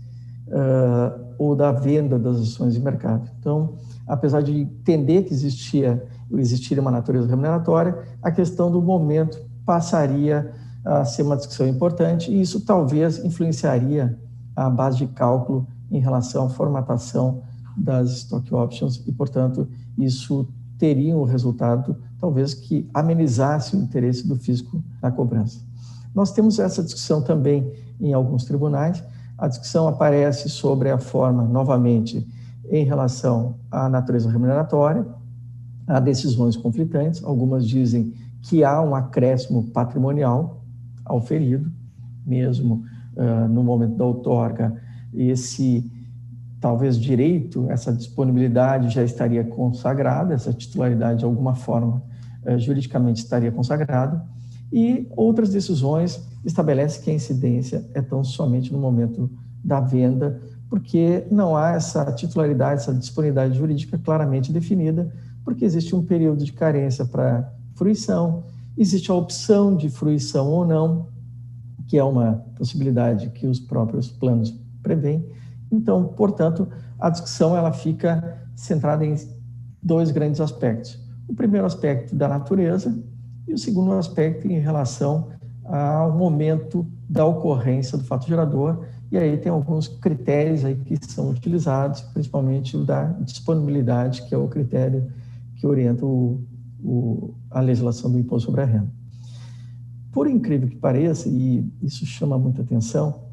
ou da venda das ações de mercado. Então, apesar de entender que existiria uma natureza remuneratória, a questão do momento passaria a ser uma discussão importante, e isso talvez influenciaria a base de cálculo em relação à formatação das stock options e, portanto, isso teria um resultado, talvez, que amenizasse o interesse do fisco na cobrança. Nós temos essa discussão também em alguns tribunais. A discussão aparece sobre a forma, novamente, em relação à natureza remuneratória. Há decisões conflitantes, algumas dizem que há um acréscimo patrimonial ao ferido, mesmo no momento da outorga, esse talvez direito, essa disponibilidade já estaria consagrada, essa titularidade de alguma forma juridicamente estaria consagrada, e outras decisões estabelecem que a incidência é tão somente no momento da venda, porque não há essa titularidade, essa disponibilidade jurídica claramente definida, porque existe um período de carência para fruição, existe a opção de fruição ou não, que é uma possibilidade que os próprios planos prevêem. Então, portanto, a discussão ela fica centrada em dois grandes aspectos. O primeiro aspecto da natureza e o segundo aspecto em relação ao momento da ocorrência do fato gerador. E aí tem alguns critérios aí que são utilizados, principalmente o da disponibilidade, que é o critério que orienta a legislação do imposto sobre a renda. Por incrível que pareça, e isso chama muita atenção,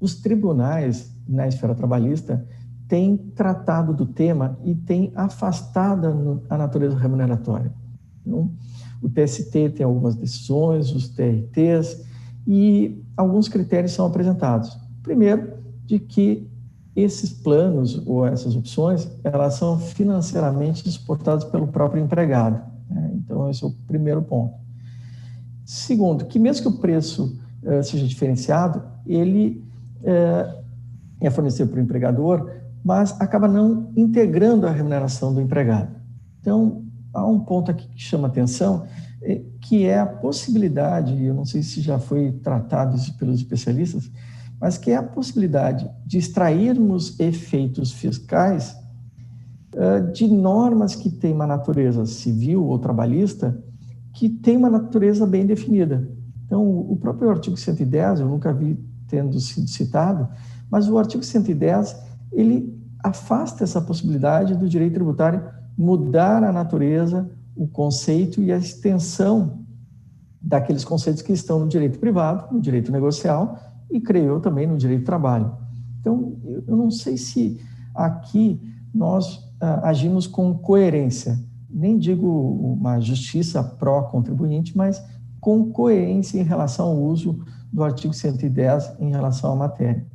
os tribunais na esfera trabalhista têm tratado do tema e têm afastado a natureza remuneratória. Então, o TST tem algumas decisões, os TRTs, e alguns critérios são apresentados. Primeiro, de que esses planos ou essas opções, elas são financeiramente suportadas pelo próprio empregado, né? Então, esse é o primeiro ponto. Segundo, que mesmo que o preço seja diferenciado, ele é fornecido para o empregador, mas acaba não integrando a remuneração do empregado. Então, há um ponto aqui que chama atenção, que é a possibilidade, eu não sei se já foi tratado isso pelos especialistas, mas que é a possibilidade de extrairmos efeitos fiscais de normas que têm uma natureza civil ou trabalhista, que tem uma natureza bem definida. Então, o próprio artigo 110, eu nunca vi tendo sido citado, mas o artigo 110, ele afasta essa possibilidade do direito tributário mudar a natureza, o conceito e a extensão daqueles conceitos que estão no direito privado, no direito negocial e, creio eu, também no direito do trabalho. Então, eu não sei se aqui nós agimos com coerência, nem digo uma justiça pró-contribuinte, mas com coerência em relação ao uso do artigo 110 em relação à matéria.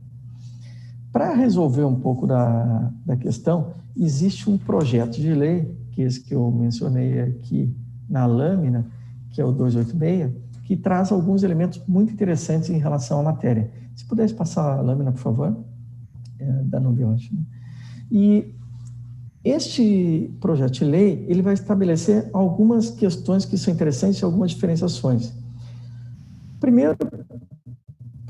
Para resolver um pouco da questão, existe um projeto de lei, que é esse que eu mencionei aqui na lâmina, que é o 286, que traz alguns elementos muito interessantes em relação à matéria. Se pudesse passar a lâmina, por favor, da Nubiote. E este projeto de lei, ele vai estabelecer algumas questões que são interessantes e algumas diferenciações. Primeiro,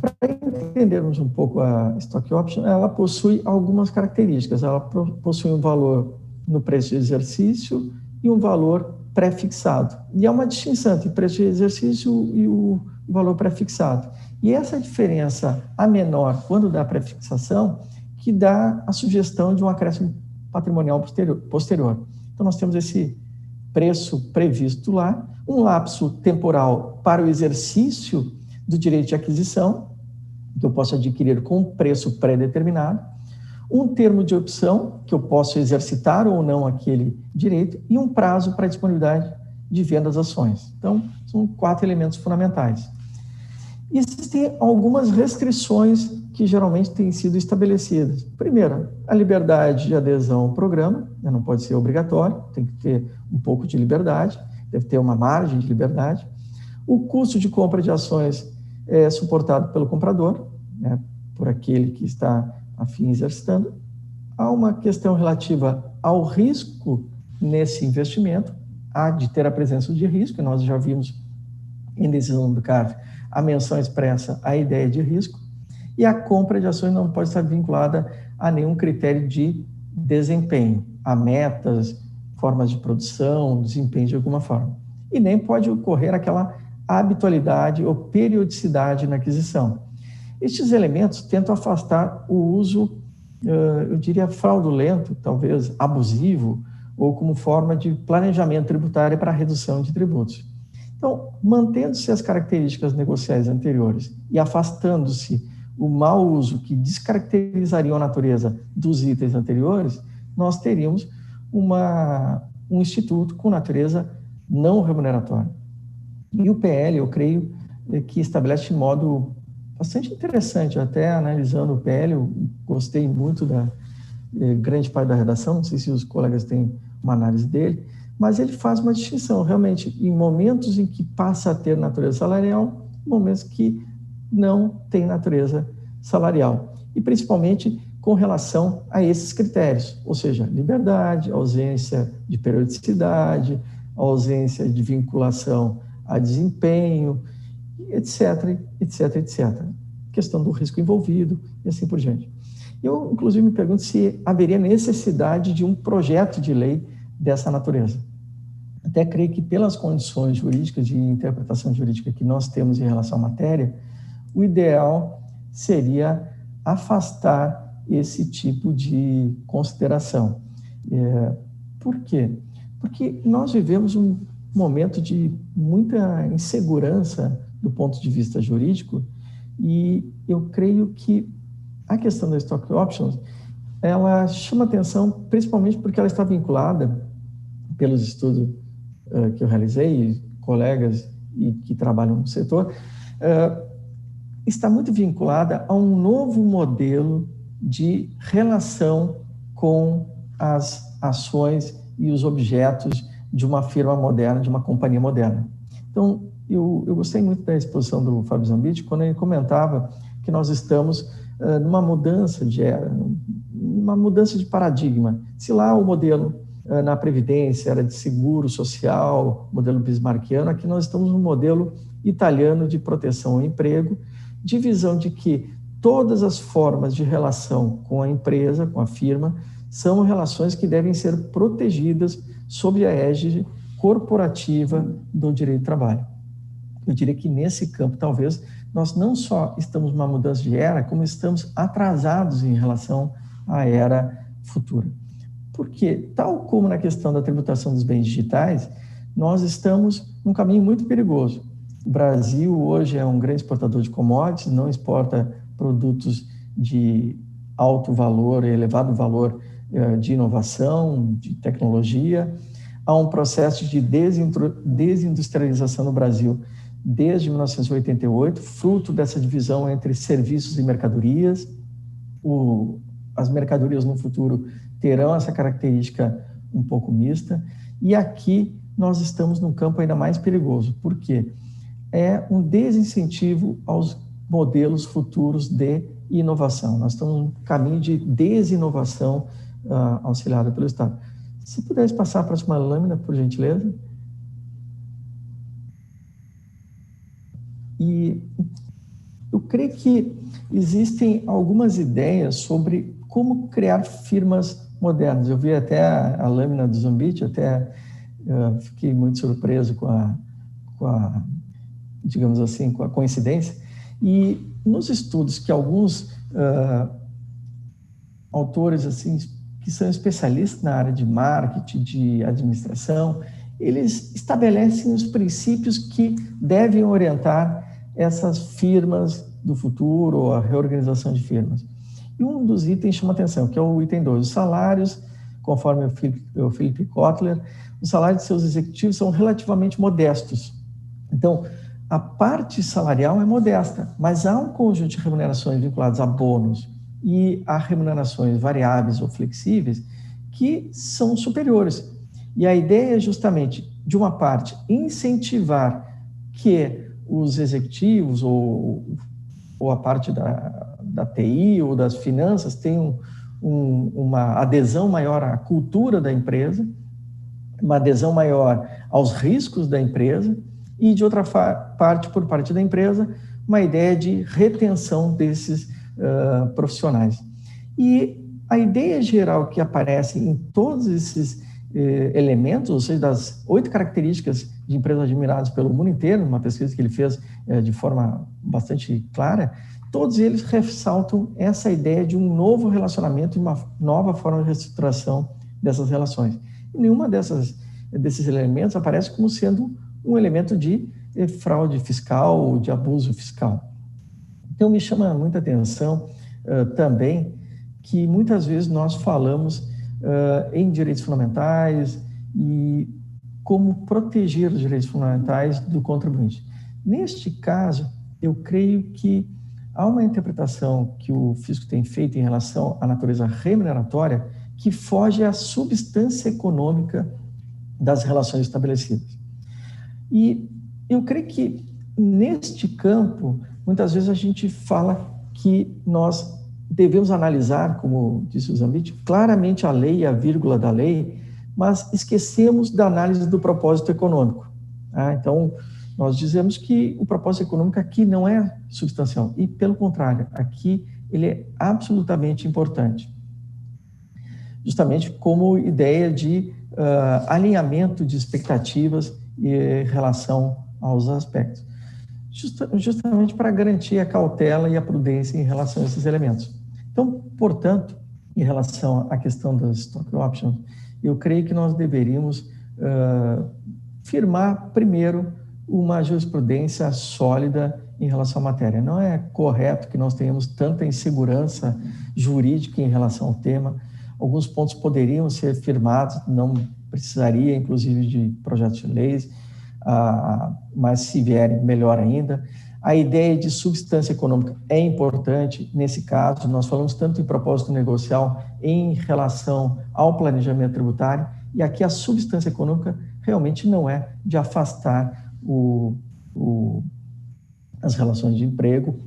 para entendermos um pouco a Stock Option, ela possui algumas características. Ela possui um valor no preço de exercício e um valor pré-fixado. E há uma distinção entre o preço de exercício e o valor pré-fixado. E essa diferença, a menor, quando dá pré-fixação, que dá a sugestão de um acréscimo patrimonial posterior. Então, nós temos esse preço previsto lá, um lapso temporal para o exercício do direito de aquisição, que eu posso adquirir com preço pré-determinado, um termo de opção, que eu posso exercitar ou não aquele direito, e um prazo para disponibilidade de venda das ações. Então, são 4 elementos fundamentais. Existem algumas restrições que geralmente têm sido estabelecidas. Primeiro, a liberdade de adesão ao programa, não pode ser obrigatório, tem que ter um pouco de liberdade, deve ter uma margem de liberdade. O custo de compra de ações é suportado pelo comprador, né, por aquele que está afim exercitando. Há uma questão relativa ao risco nesse investimento, há de ter a presença de risco, nós já vimos em decisão do CARF a menção expressa à ideia de risco, e a compra de ações não pode estar vinculada a nenhum critério de desempenho, a metas, formas de produção, desempenho de alguma forma. E nem pode ocorrer aquela habitualidade ou periodicidade na aquisição. Estes elementos tentam afastar o uso, eu diria, fraudulento, talvez abusivo, ou como forma de planejamento tributário para a redução de tributos. Então, mantendo-se as características negociais anteriores e afastando-se o mau uso que descaracterizaria a natureza dos itens anteriores, nós teríamos um instituto com natureza não remuneratória. E o PL, eu creio, que estabelece de modo bastante interessante, até analisando o PL, eu gostei muito da grande parte da redação, não sei se os colegas têm uma análise dele, mas ele faz uma distinção, realmente, em momentos em que passa a ter natureza salarial, momentos que não tem natureza salarial. E, principalmente, com relação a esses critérios, ou seja, liberdade, ausência de periodicidade, ausência de vinculação a desempenho, etc, etc, etc. Questão do risco envolvido e assim por diante. Eu, inclusive, me pergunto se haveria necessidade de um projeto de lei dessa natureza. Até creio que, pelas condições jurídicas, de interpretação jurídica que nós temos em relação à matéria, o ideal seria afastar esse tipo de consideração. Por quê? Porque nós vivemos um momento de muita insegurança do ponto de vista jurídico e eu creio que a questão da stock options, ela chama atenção principalmente porque ela está vinculada, pelos estudos que eu realizei, colegas que trabalham no setor, está muito vinculada a um novo modelo de relação com as ações e os objetos de uma firma moderna, de uma companhia moderna. Então, eu gostei muito da exposição do Fábio Zambit, quando ele comentava que nós estamos numa mudança de era, uma mudança de paradigma. Se lá o modelo na Previdência era de seguro social, modelo bismarckiano, aqui nós estamos no modelo italiano de proteção ao emprego, de visão de que todas as formas de relação com a empresa, com a firma, são relações que devem ser protegidas sob a égide corporativa do direito do trabalho. Eu diria que nesse campo, talvez, nós não só estamos numa mudança de era, como estamos atrasados em relação à era futura. Porque, tal como na questão da tributação dos bens digitais, nós estamos num caminho muito perigoso. O Brasil hoje é um grande exportador de commodities, não exporta produtos de alto valor e elevado valor de inovação, de tecnologia. Há um processo de desindustrialização no Brasil desde 1988, fruto dessa divisão entre serviços e mercadorias. As mercadorias no futuro terão essa característica um pouco mista. E aqui nós estamos num campo ainda mais perigoso. Por quê? É um desincentivo aos modelos futuros de inovação. Nós estamos num caminho de desinovação auxiliada pelo Estado. Se pudesse passar a próxima lâmina, por gentileza. E eu creio que existem algumas ideias sobre como criar firmas modernas. Eu vi até a lâmina do Zambit, até fiquei muito surpreso com a, digamos assim, com a coincidência. E nos estudos que alguns autores assim que são especialistas na área de marketing, de administração, eles estabelecem os princípios que devem orientar essas firmas do futuro ou a reorganização de firmas. E um dos itens chama atenção, que é o item 2. Os salários, conforme o Philip Kotler, os salários de seus executivos são relativamente modestos. Então, a parte salarial é modesta, mas há um conjunto de remunerações vinculadas a bônus e a remunerações variáveis ou flexíveis que são superiores. E a ideia é justamente, de uma parte, incentivar que os executivos ou a parte da TI ou das finanças tenham uma adesão maior à cultura da empresa, uma adesão maior aos riscos da empresa e, de outra parte, por parte da empresa, uma ideia de retenção desses profissionais. E a ideia geral que aparece em todos esses elementos, ou seja, das 8 características de empresas admiradas pelo mundo inteiro, uma pesquisa que ele fez de forma bastante clara, todos eles ressaltam essa ideia de um novo relacionamento e uma nova forma de reestruturação dessas relações. E nenhuma desses elementos aparece como sendo um elemento de fraude fiscal ou de abuso fiscal. Então, me chama muita atenção também que muitas vezes nós falamos em direitos fundamentais e como proteger os direitos fundamentais do contribuinte. Neste caso, eu creio que há uma interpretação que o fisco tem feito em relação à natureza remuneratória que foge à substância econômica das relações estabelecidas. E eu creio que neste campo, muitas vezes a gente fala que nós devemos analisar, como disse o Zambit, claramente a lei e a vírgula da lei, mas esquecemos da análise do propósito econômico. Tá? Então, nós dizemos que o propósito econômico aqui não é substancial, e pelo contrário, aqui ele é absolutamente importante. Justamente como ideia de alinhamento de expectativas em relação aos aspectos. Justamente para garantir a cautela e a prudência em relação a esses elementos. Então, portanto, em relação à questão das stock options, eu creio que nós deveríamos firmar primeiro uma jurisprudência sólida em relação à matéria. Não é correto que nós tenhamos tanta insegurança jurídica em relação ao tema. Alguns pontos poderiam ser firmados, não precisaria, inclusive, de projetos de leis, mas se vierem, melhor ainda. A ideia de substância econômica é importante nesse caso. Nós falamos tanto em propósito negocial em relação ao planejamento tributário, e aqui a substância econômica realmente não é de afastar as relações de emprego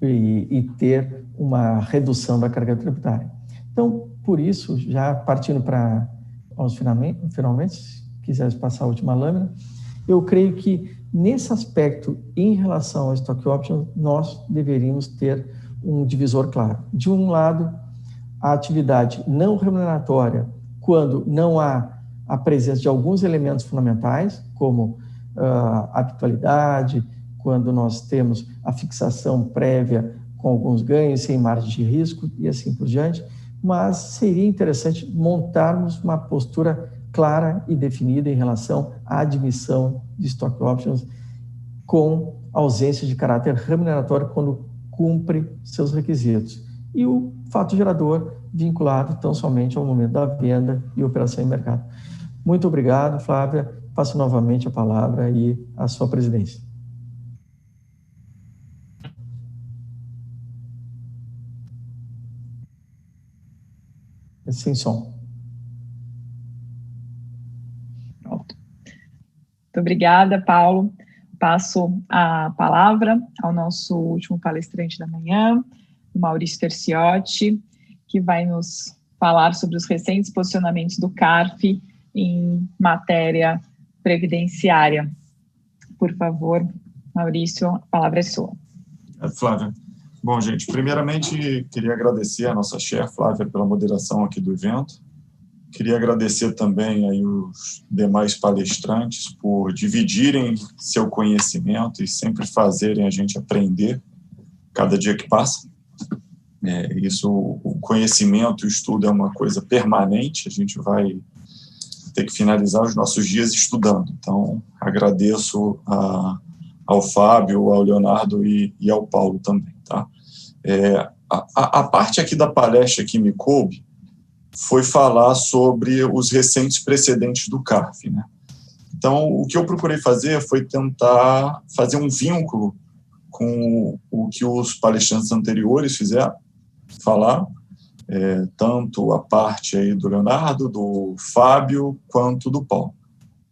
e ter uma redução da carga tributária. Então, por isso, já partindo para os finalmente, se quiseres passar a última lâmina, eu creio que nesse aspecto, em relação ao stock options, nós deveríamos ter um divisor claro. De um lado, a atividade não remuneratória, quando não há a presença de alguns elementos fundamentais, como a habitualidade, quando nós temos a fixação prévia com alguns ganhos, sem margem de risco e assim por diante, mas seria interessante montarmos uma postura clara e definida em relação à admissão de stock options com ausência de caráter remuneratório quando cumpre seus requisitos. E o fato gerador vinculado tão somente ao momento da venda e operação em mercado. Muito obrigado, Flávia. Passo novamente a palavra e a sua presidência. Sem som. Pronto. Muito obrigada, Paulo. Passo a palavra ao nosso último palestrante da manhã, o Maurício Terciotti, que vai nos falar sobre os recentes posicionamentos do CARF em matéria previdenciária. Por favor, Maurício, a palavra é sua. Flávia. Bom, gente, primeiramente, queria agradecer a nossa chefe, Flávia, pela moderação aqui do evento. Queria agradecer também aí os demais palestrantes por dividirem seu conhecimento e sempre fazerem a gente aprender cada dia que passa. O conhecimento e o estudo é uma coisa permanente, a gente vai ter que finalizar os nossos dias estudando. Então, agradeço ao Fábio, ao Leonardo e ao Paulo também. Tá? A parte aqui da palestra que me coube foi falar sobre os recentes precedentes do CARF. Né? Então, o que eu procurei fazer foi tentar fazer um vínculo com o que os palestrantes anteriores falaram, tanto a parte aí do Leonardo, do Fábio, quanto do Paulo.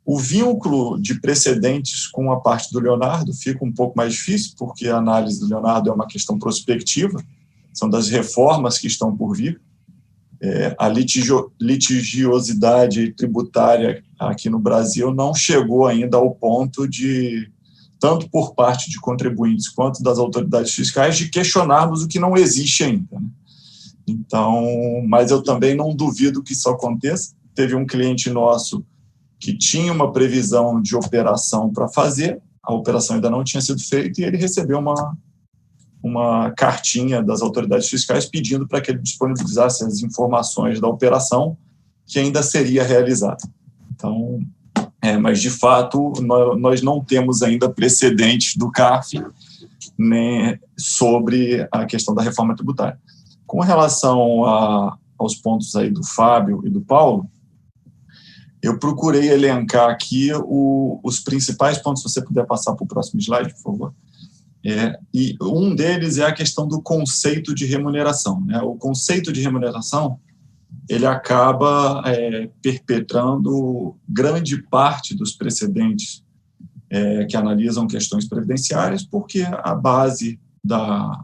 O vínculo de precedentes com a parte do Leonardo fica um pouco mais difícil, porque a análise do Leonardo é uma questão prospectiva, são das reformas que estão por vir. A litigiosidade tributária aqui no Brasil não chegou ainda ao ponto de, tanto por parte de contribuintes quanto das autoridades fiscais, de questionarmos o que não existe ainda. Né? Então, mas eu também não duvido que isso aconteça. Teve um cliente nosso que tinha uma previsão de operação para fazer, a operação ainda não tinha sido feita e ele recebeu uma cartinha das autoridades fiscais pedindo para que ele disponibilizasse as informações da operação que ainda seria realizada. Então, mas de fato, nós não temos ainda precedentes do CARF nem sobre a questão da reforma tributária. Com relação aos pontos aí do Fábio e do Paulo, eu procurei elencar aqui os principais pontos, se você puder passar para o próximo slide, por favor. E um deles é a questão do conceito de remuneração. Né? O conceito de remuneração, ele acaba perpetrando grande parte dos precedentes que analisam questões previdenciárias, porque a base da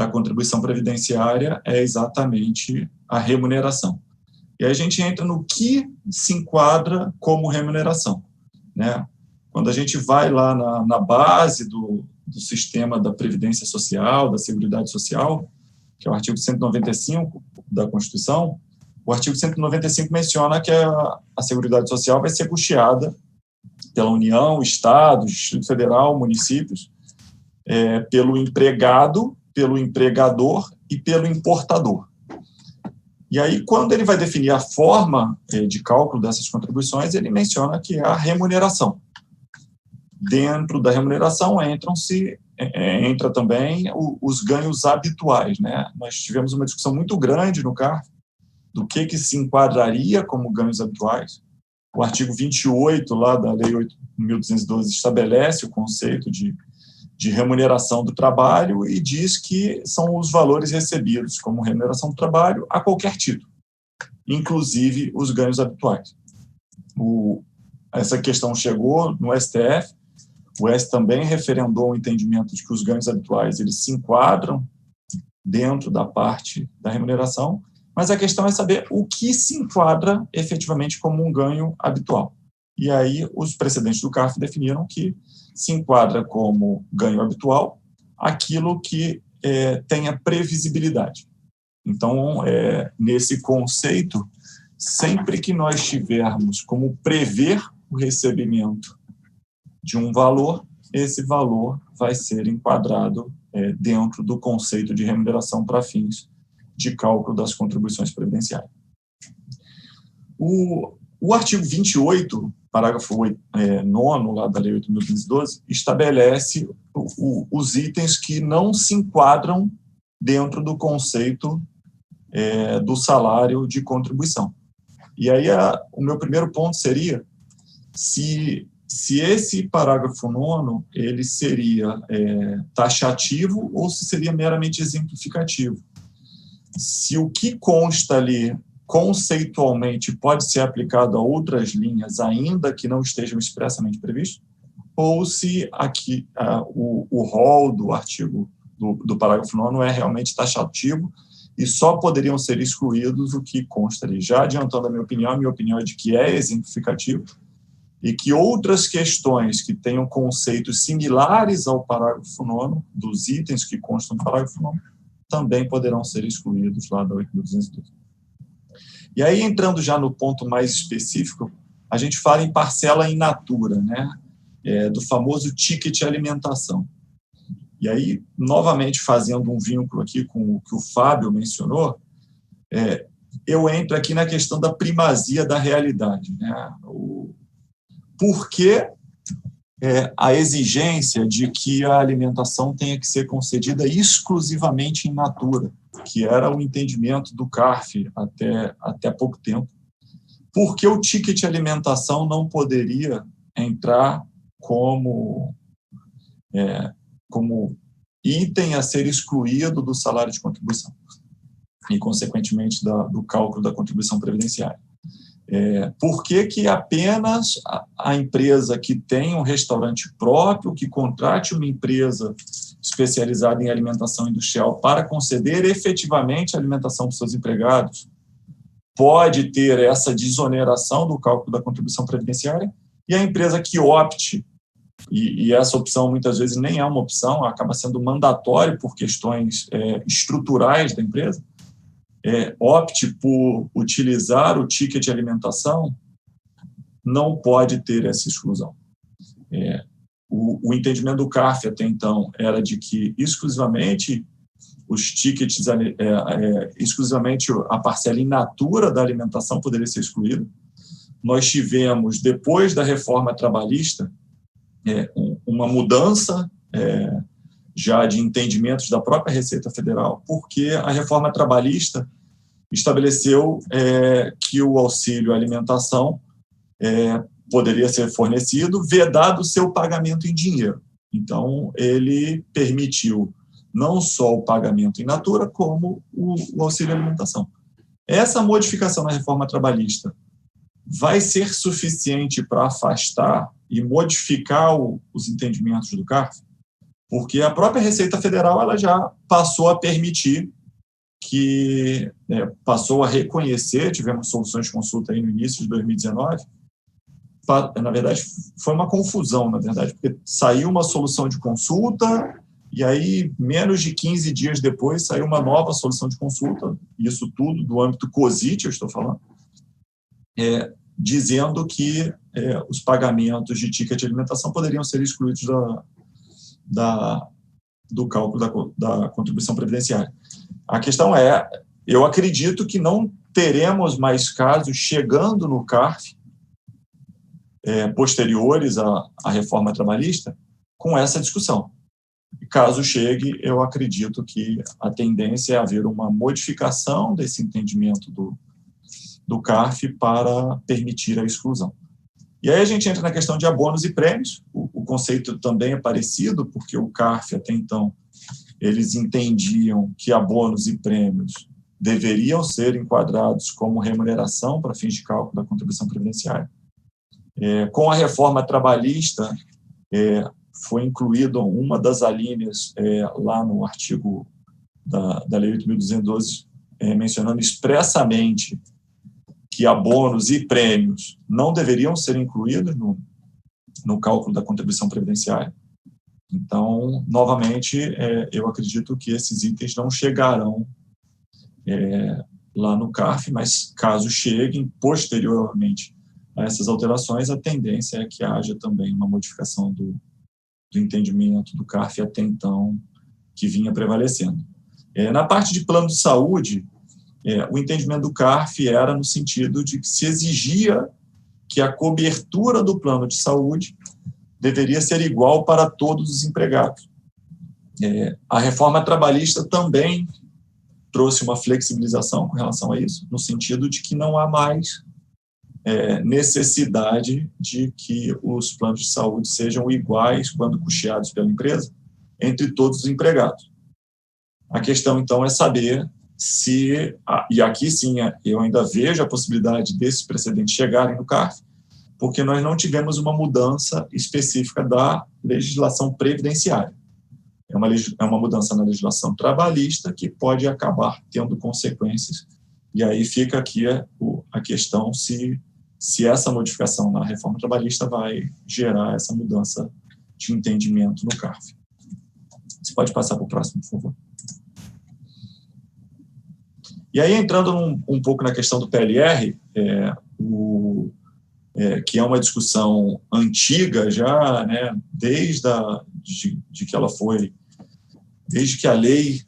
da contribuição previdenciária é exatamente a remuneração. E aí a gente entra no que se enquadra como remuneração, né? Quando a gente vai lá na base do sistema da Previdência Social, da Seguridade Social, que é o artigo 195 da Constituição, o artigo 195 menciona que a Seguridade Social vai ser custeada pela União, Estados, Distrito Federal, municípios, pelo empregado, pelo empregador e pelo importador. E aí, quando ele vai definir a forma de cálculo dessas contribuições, ele menciona que é a remuneração. Dentro da remuneração entra também os ganhos habituais, né? Nós tivemos uma discussão muito grande no CARF do que se enquadraria como ganhos habituais. O artigo 28 lá da Lei 8.212 estabelece o conceito de remuneração do trabalho e diz que são os valores recebidos como remuneração do trabalho a qualquer título, inclusive os ganhos habituais. Essa questão chegou no STF, o STF também referendou o entendimento de que os ganhos habituais eles se enquadram dentro da parte da remuneração, mas a questão é saber o que se enquadra efetivamente como um ganho habitual. E aí os precedentes do CARF definiram que se enquadra como ganho habitual aquilo que tenha previsibilidade. Então, nesse conceito, sempre que nós tivermos como prever o recebimento de um valor, esse valor vai ser enquadrado dentro do conceito de remuneração para fins de cálculo das contribuições previdenciárias. O artigo 28, parágrafo 9º lá da Lei 8.212, estabelece os itens que não se enquadram dentro do conceito do salário de contribuição. E aí o meu primeiro ponto seria se esse parágrafo 9º ele seria taxativo ou se seria meramente exemplificativo. Se o que consta ali conceitualmente pode ser aplicado a outras linhas, ainda que não estejam expressamente previstos, ou se aqui o rol do artigo do parágrafo 9º é realmente taxativo e só poderiam ser excluídos o que consta ali. Já adiantando a minha opinião é de que é exemplificativo e que outras questões que tenham conceitos similares ao parágrafo 9º, dos itens que constam no parágrafo 9º, também poderão ser excluídos lá da 8.212. E aí, entrando já no ponto mais específico, a gente fala em parcela in natura, né? Do famoso ticket alimentação. E aí, novamente, fazendo um vínculo aqui com o que o Fábio mencionou, eu entro aqui na questão da primazia da realidade, né? Por que a exigência de que a alimentação tenha que ser concedida exclusivamente in natura, que era o entendimento do CARF até pouco tempo? Por que o ticket alimentação não poderia entrar como item a ser excluído do salário de contribuição e, consequentemente, do cálculo da contribuição previdenciária? Por que apenas a empresa que tem um restaurante próprio, que contrate uma empresa especializada em alimentação industrial para conceder efetivamente a alimentação para os seus empregados, pode ter essa desoneração do cálculo da contribuição previdenciária, e a empresa que opte, e essa opção muitas vezes nem é uma opção, acaba sendo mandatório por questões estruturais da empresa, opte por utilizar o ticket de alimentação, não pode ter essa exclusão. O entendimento do CARF até então era de que exclusivamente os tickets, exclusivamente a parcela in natura da alimentação poderia ser excluída. Nós tivemos, depois da reforma trabalhista, uma mudança já de entendimentos da própria Receita Federal, porque a reforma trabalhista estabeleceu que o auxílio alimentação poderia ser fornecido, vedado o seu pagamento em dinheiro. Então, ele permitiu não só o pagamento in natura, como o auxílio alimentação. Essa modificação na reforma trabalhista vai ser suficiente para afastar e modificar os entendimentos do CARF? porque a própria Receita Federal ela já passou a permitir que, passou a reconhecer, tivemos soluções de consulta aí no início de 2019, na verdade, foi uma confusão, na verdade, porque saiu uma solução de consulta e aí, menos de 15 dias depois, saiu uma nova solução de consulta, isso tudo do âmbito COSIT, eu estou falando, dizendo que os pagamentos de ticket de alimentação poderiam ser excluídos do cálculo da contribuição previdenciária. A questão eu acredito que não teremos mais casos chegando no CARF posteriores à reforma trabalhista com essa discussão. Caso chegue, eu acredito que a tendência é haver uma modificação desse entendimento do CARF para permitir a exclusão. E aí a gente entra na questão de abonos e prêmios. O conceito também é parecido, porque o CARF, até então, eles entendiam que abonos e prêmios deveriam ser enquadrados como remuneração para fins de cálculo da contribuição previdenciária. Com a reforma trabalhista, foi incluído uma das alíneas lá no artigo da Lei 8.212, mencionando expressamente que abonos e prêmios não deveriam ser incluídos no cálculo da contribuição previdenciária. Então, novamente, eu acredito que esses itens não chegarão lá no CARF, mas caso cheguem posteriormente a essas alterações, a tendência é que haja também uma modificação do entendimento do CARF até então que vinha prevalecendo. Na parte de plano de saúde, o entendimento do CARF era no sentido de que se exigia que a cobertura do plano de saúde deveria ser igual para todos os empregados. A reforma trabalhista também trouxe uma flexibilização com relação a isso, no sentido de que não há mais necessidade de que os planos de saúde sejam iguais, quando custeados pela empresa, entre todos os empregados. A questão, então, é saber se, e aqui sim eu ainda vejo a possibilidade desses precedentes chegarem no CARF, porque nós não tivemos uma mudança específica da legislação previdenciária. É uma mudança na legislação trabalhista que pode acabar tendo consequências, e aí fica aqui a questão se essa modificação na reforma trabalhista vai gerar essa mudança de entendimento no CARF. Você pode passar para o próximo, por favor. E aí, entrando um pouco na questão do PLR, que é uma discussão antiga já, né, desde que a Lei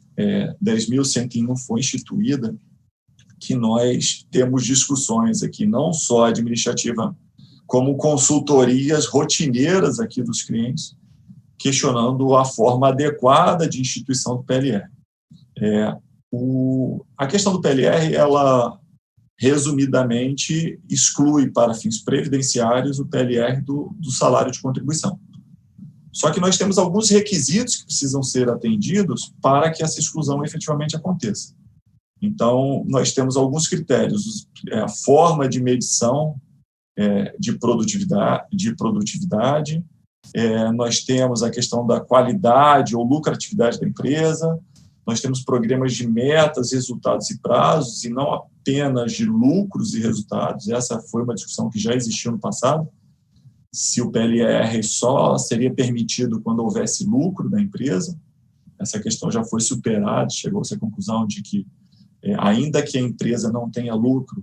10.101 foi instituída, que nós temos discussões aqui, não só administrativa, como consultorias rotineiras aqui dos clientes, questionando a forma adequada de instituição do PLR. A questão do PLR, ela, resumidamente, exclui para fins previdenciários o PLR do salário de contribuição. Só que nós temos alguns requisitos que precisam ser atendidos para que essa exclusão efetivamente aconteça. Então, nós temos alguns critérios, a forma de medição de produtividade, nós temos a questão da qualidade ou lucratividade da empresa, nós temos programas de metas, resultados e prazos, e não apenas de lucros e resultados. Essa foi uma discussão que já existiu no passado, se o PLR só seria permitido quando houvesse lucro da empresa. Essa questão já foi superada, chegou-se à conclusão de que, ainda que a empresa não tenha lucro,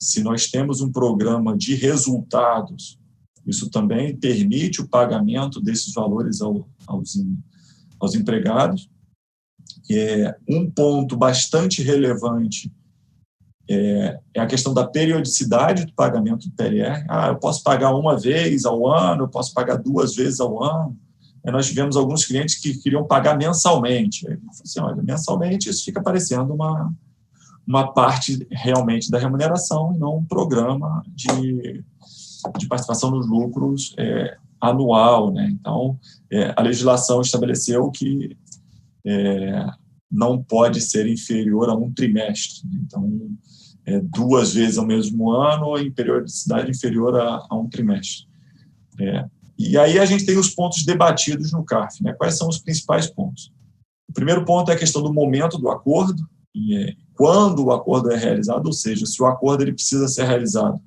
se nós temos um programa de resultados, isso também permite o pagamento desses valores aos empregados. Um ponto bastante relevante é a questão da periodicidade do pagamento do PLR. Eu posso pagar uma vez ao ano, eu posso pagar 2 vezes ao ano. Nós tivemos alguns clientes que queriam pagar mensalmente. Eu falei assim, olha, mensalmente isso fica parecendo uma parte realmente da remuneração e não um programa de participação nos lucros anual, né? Então, a legislação estabeleceu que não pode ser inferior a um trimestre. Então, 2 vezes ao mesmo ano ou em periodicidade inferior a um trimestre. E aí a gente tem os pontos debatidos no CARF, né? Quais são os principais pontos? O primeiro ponto é a questão do momento do acordo, e quando o acordo é realizado, ou seja, se o acordo ele precisa ser realizado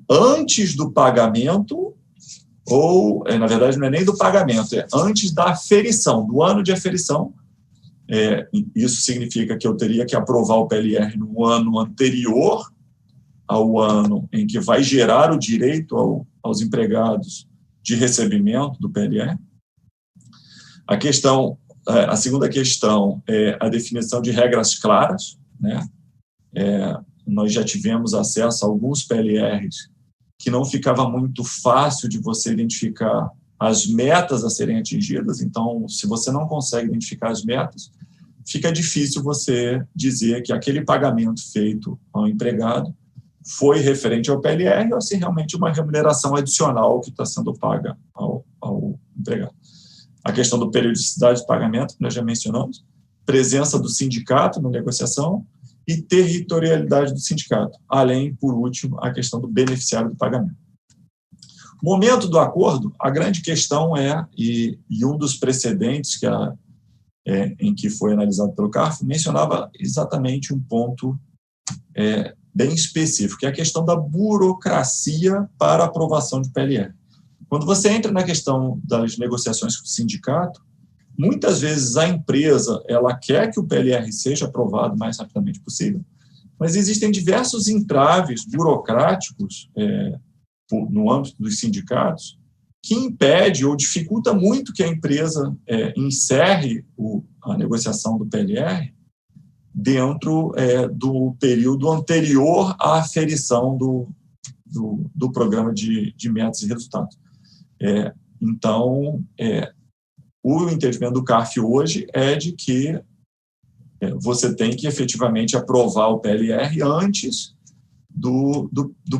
antes do pagamento, ou, na verdade, não é nem do pagamento, é antes da aferição, do ano de aferição. Isso significa que eu teria que aprovar o PLR no ano anterior ao ano em que vai gerar o direito aos empregados de recebimento do PLR. A segunda questão é a definição de regras claras, né? Nós já tivemos acesso a alguns PLRs que não ficava muito fácil de você identificar as metas a serem atingidas. Então, se você não consegue identificar as metas, fica difícil você dizer que aquele pagamento feito ao empregado foi referente ao PLR ou se realmente uma remuneração adicional que está sendo paga ao empregado. A questão do periodicidade de pagamento, que nós já mencionamos, presença do sindicato na negociação e territorialidade do sindicato, além, por último, a questão do beneficiário do pagamento. Momento do acordo, a grande questão e um dos precedentes em que foi analisado pelo CARF, mencionava exatamente um ponto bem específico, que é a questão da burocracia para aprovação de PLR. Quando você entra na questão das negociações com o sindicato, muitas vezes a empresa ela quer que o PLR seja aprovado o mais rapidamente possível, mas existem diversos entraves burocráticos no âmbito dos sindicatos que impede ou dificulta muito que a empresa encerre a negociação do PLR dentro do período anterior à aferição do programa de metas e resultados. Então, o entendimento do CARF hoje é de que você tem que efetivamente aprovar o PLR antes do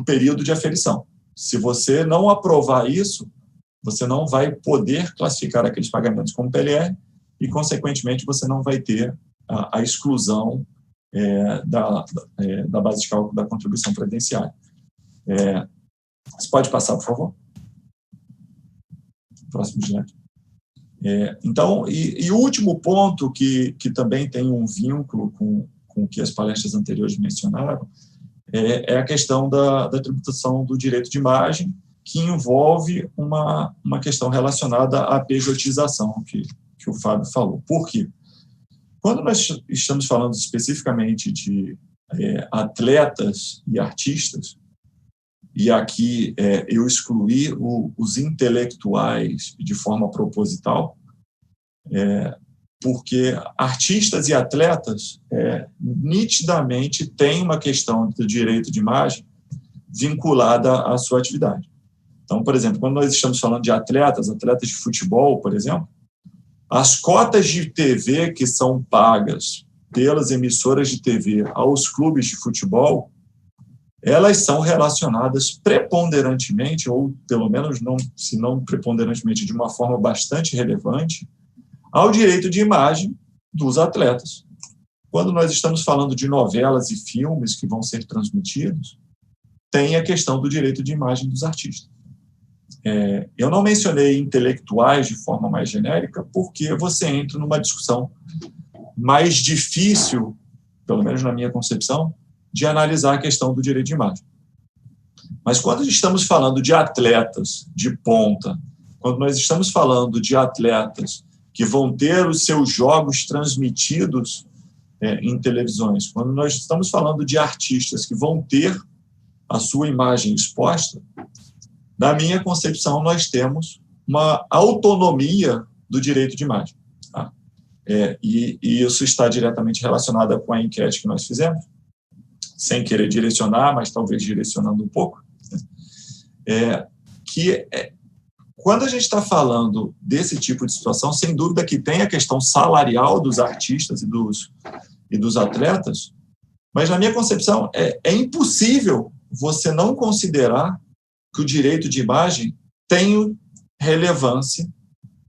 período de aferição. Se você não aprovar isso, você não vai poder classificar aqueles pagamentos como PLR e, consequentemente, você não vai ter a exclusão da base de cálculo da contribuição previdenciária. Você pode passar, por favor? Próximo slide. Então, e o último ponto que também tem um vínculo com o que as palestras anteriores mencionaram é a questão da tributação do direito de imagem, que envolve uma questão relacionada à pejotização que o Fábio falou. Por quê? Quando nós estamos falando especificamente de atletas e artistas, e aqui eu excluí os intelectuais de forma proposital, porque artistas e atletas nitidamente têm uma questão do direito de imagem vinculada à sua atividade. Então, por exemplo, quando nós estamos falando de atletas de futebol, por exemplo, as cotas de TV que são pagas pelas emissoras de TV aos clubes de futebol, elas são relacionadas preponderantemente, ou pelo menos, se não preponderantemente, de uma forma bastante relevante, ao direito de imagem dos atletas. Quando nós estamos falando de novelas e filmes que vão ser transmitidos, tem a questão do direito de imagem dos artistas. Eu não mencionei intelectuais de forma mais genérica, porque você entra numa discussão mais difícil, pelo menos na minha concepção, de analisar a questão do direito de imagem. Mas quando estamos falando de atletas de ponta, quando nós estamos falando de atletas que vão ter os seus jogos transmitidos em televisões, quando nós estamos falando de artistas que vão ter a sua imagem exposta, na minha concepção, nós temos uma autonomia do direito de imagem. Tá? E isso está diretamente relacionado com a enquete que nós fizemos, sem querer direcionar, mas talvez direcionando um pouco, quando a gente está falando desse tipo de situação, sem dúvida que tem a questão salarial dos artistas e dos atletas, mas, na minha concepção, é impossível você não considerar que o direito de imagem tem relevância,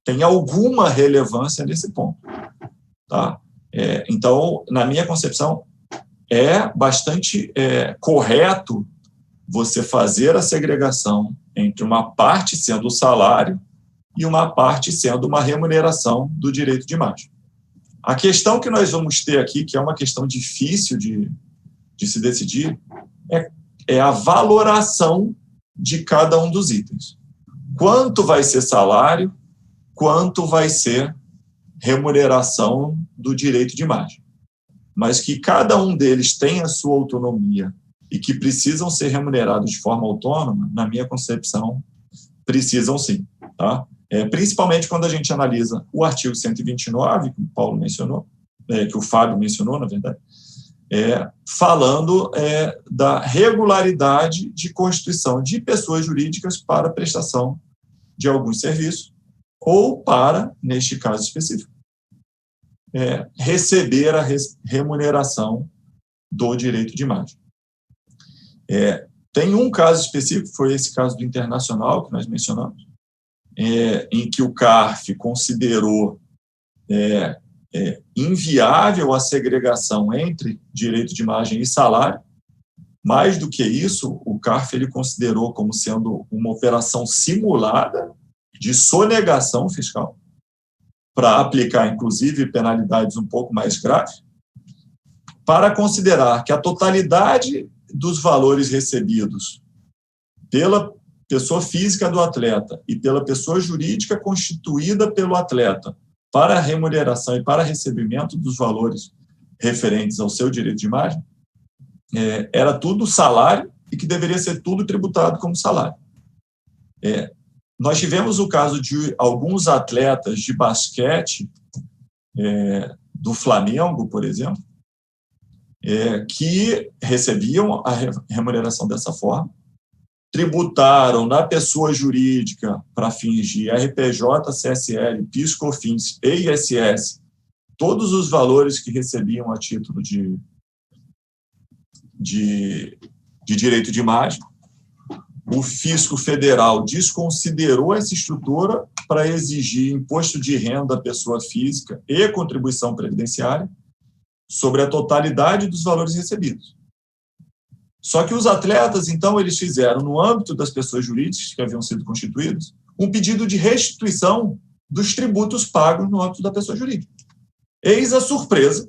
tem alguma relevância nesse ponto. Tá? Então, na minha concepção, é bastante correto você fazer a segregação entre uma parte sendo o salário e uma parte sendo uma remuneração do direito de imagem. A questão que nós vamos ter aqui, que é uma questão difícil de se decidir, é a valoração de cada um dos itens. Quanto vai ser salário, quanto vai ser remuneração do direito de imagem. Mas que cada um deles tem a sua autonomia e que precisam ser remunerados de forma autônoma, na minha concepção, precisam sim. Tá? Principalmente quando a gente analisa o artigo 129, que o Paulo mencionou, que o Fábio mencionou, na verdade, falando da regularidade de constituição de pessoas jurídicas para prestação de alguns serviços ou para, neste caso específico, receber a remuneração do direito de imagem. Tem um caso específico, foi esse caso do Internacional que nós mencionamos, em que o CARF considerou inviável a segregação entre direito de imagem e salário. Mais do que isso, o CARF ele considerou como sendo uma operação simulada de sonegação fiscal, para aplicar, inclusive, penalidades um pouco mais graves, para considerar que a totalidade dos valores recebidos pela pessoa física do atleta e pela pessoa jurídica constituída pelo atleta para a remuneração e para recebimento dos valores referentes ao seu direito de imagem, era tudo salário e que deveria ser tudo tributado como salário. Nós tivemos o caso de alguns atletas de basquete do Flamengo, por exemplo, que recebiam a remuneração dessa forma, tributaram na pessoa jurídica para fins de RPJ, CSL, PIS, COFINS e ISS todos os valores que recebiam a título de direito de imagem. O fisco federal desconsiderou essa estrutura para exigir imposto de renda à pessoa física e contribuição previdenciária sobre a totalidade dos valores recebidos. Só que os atletas, então, eles fizeram, no âmbito das pessoas jurídicas que haviam sido constituídas, um pedido de restituição dos tributos pagos no âmbito da pessoa jurídica. Eis a surpresa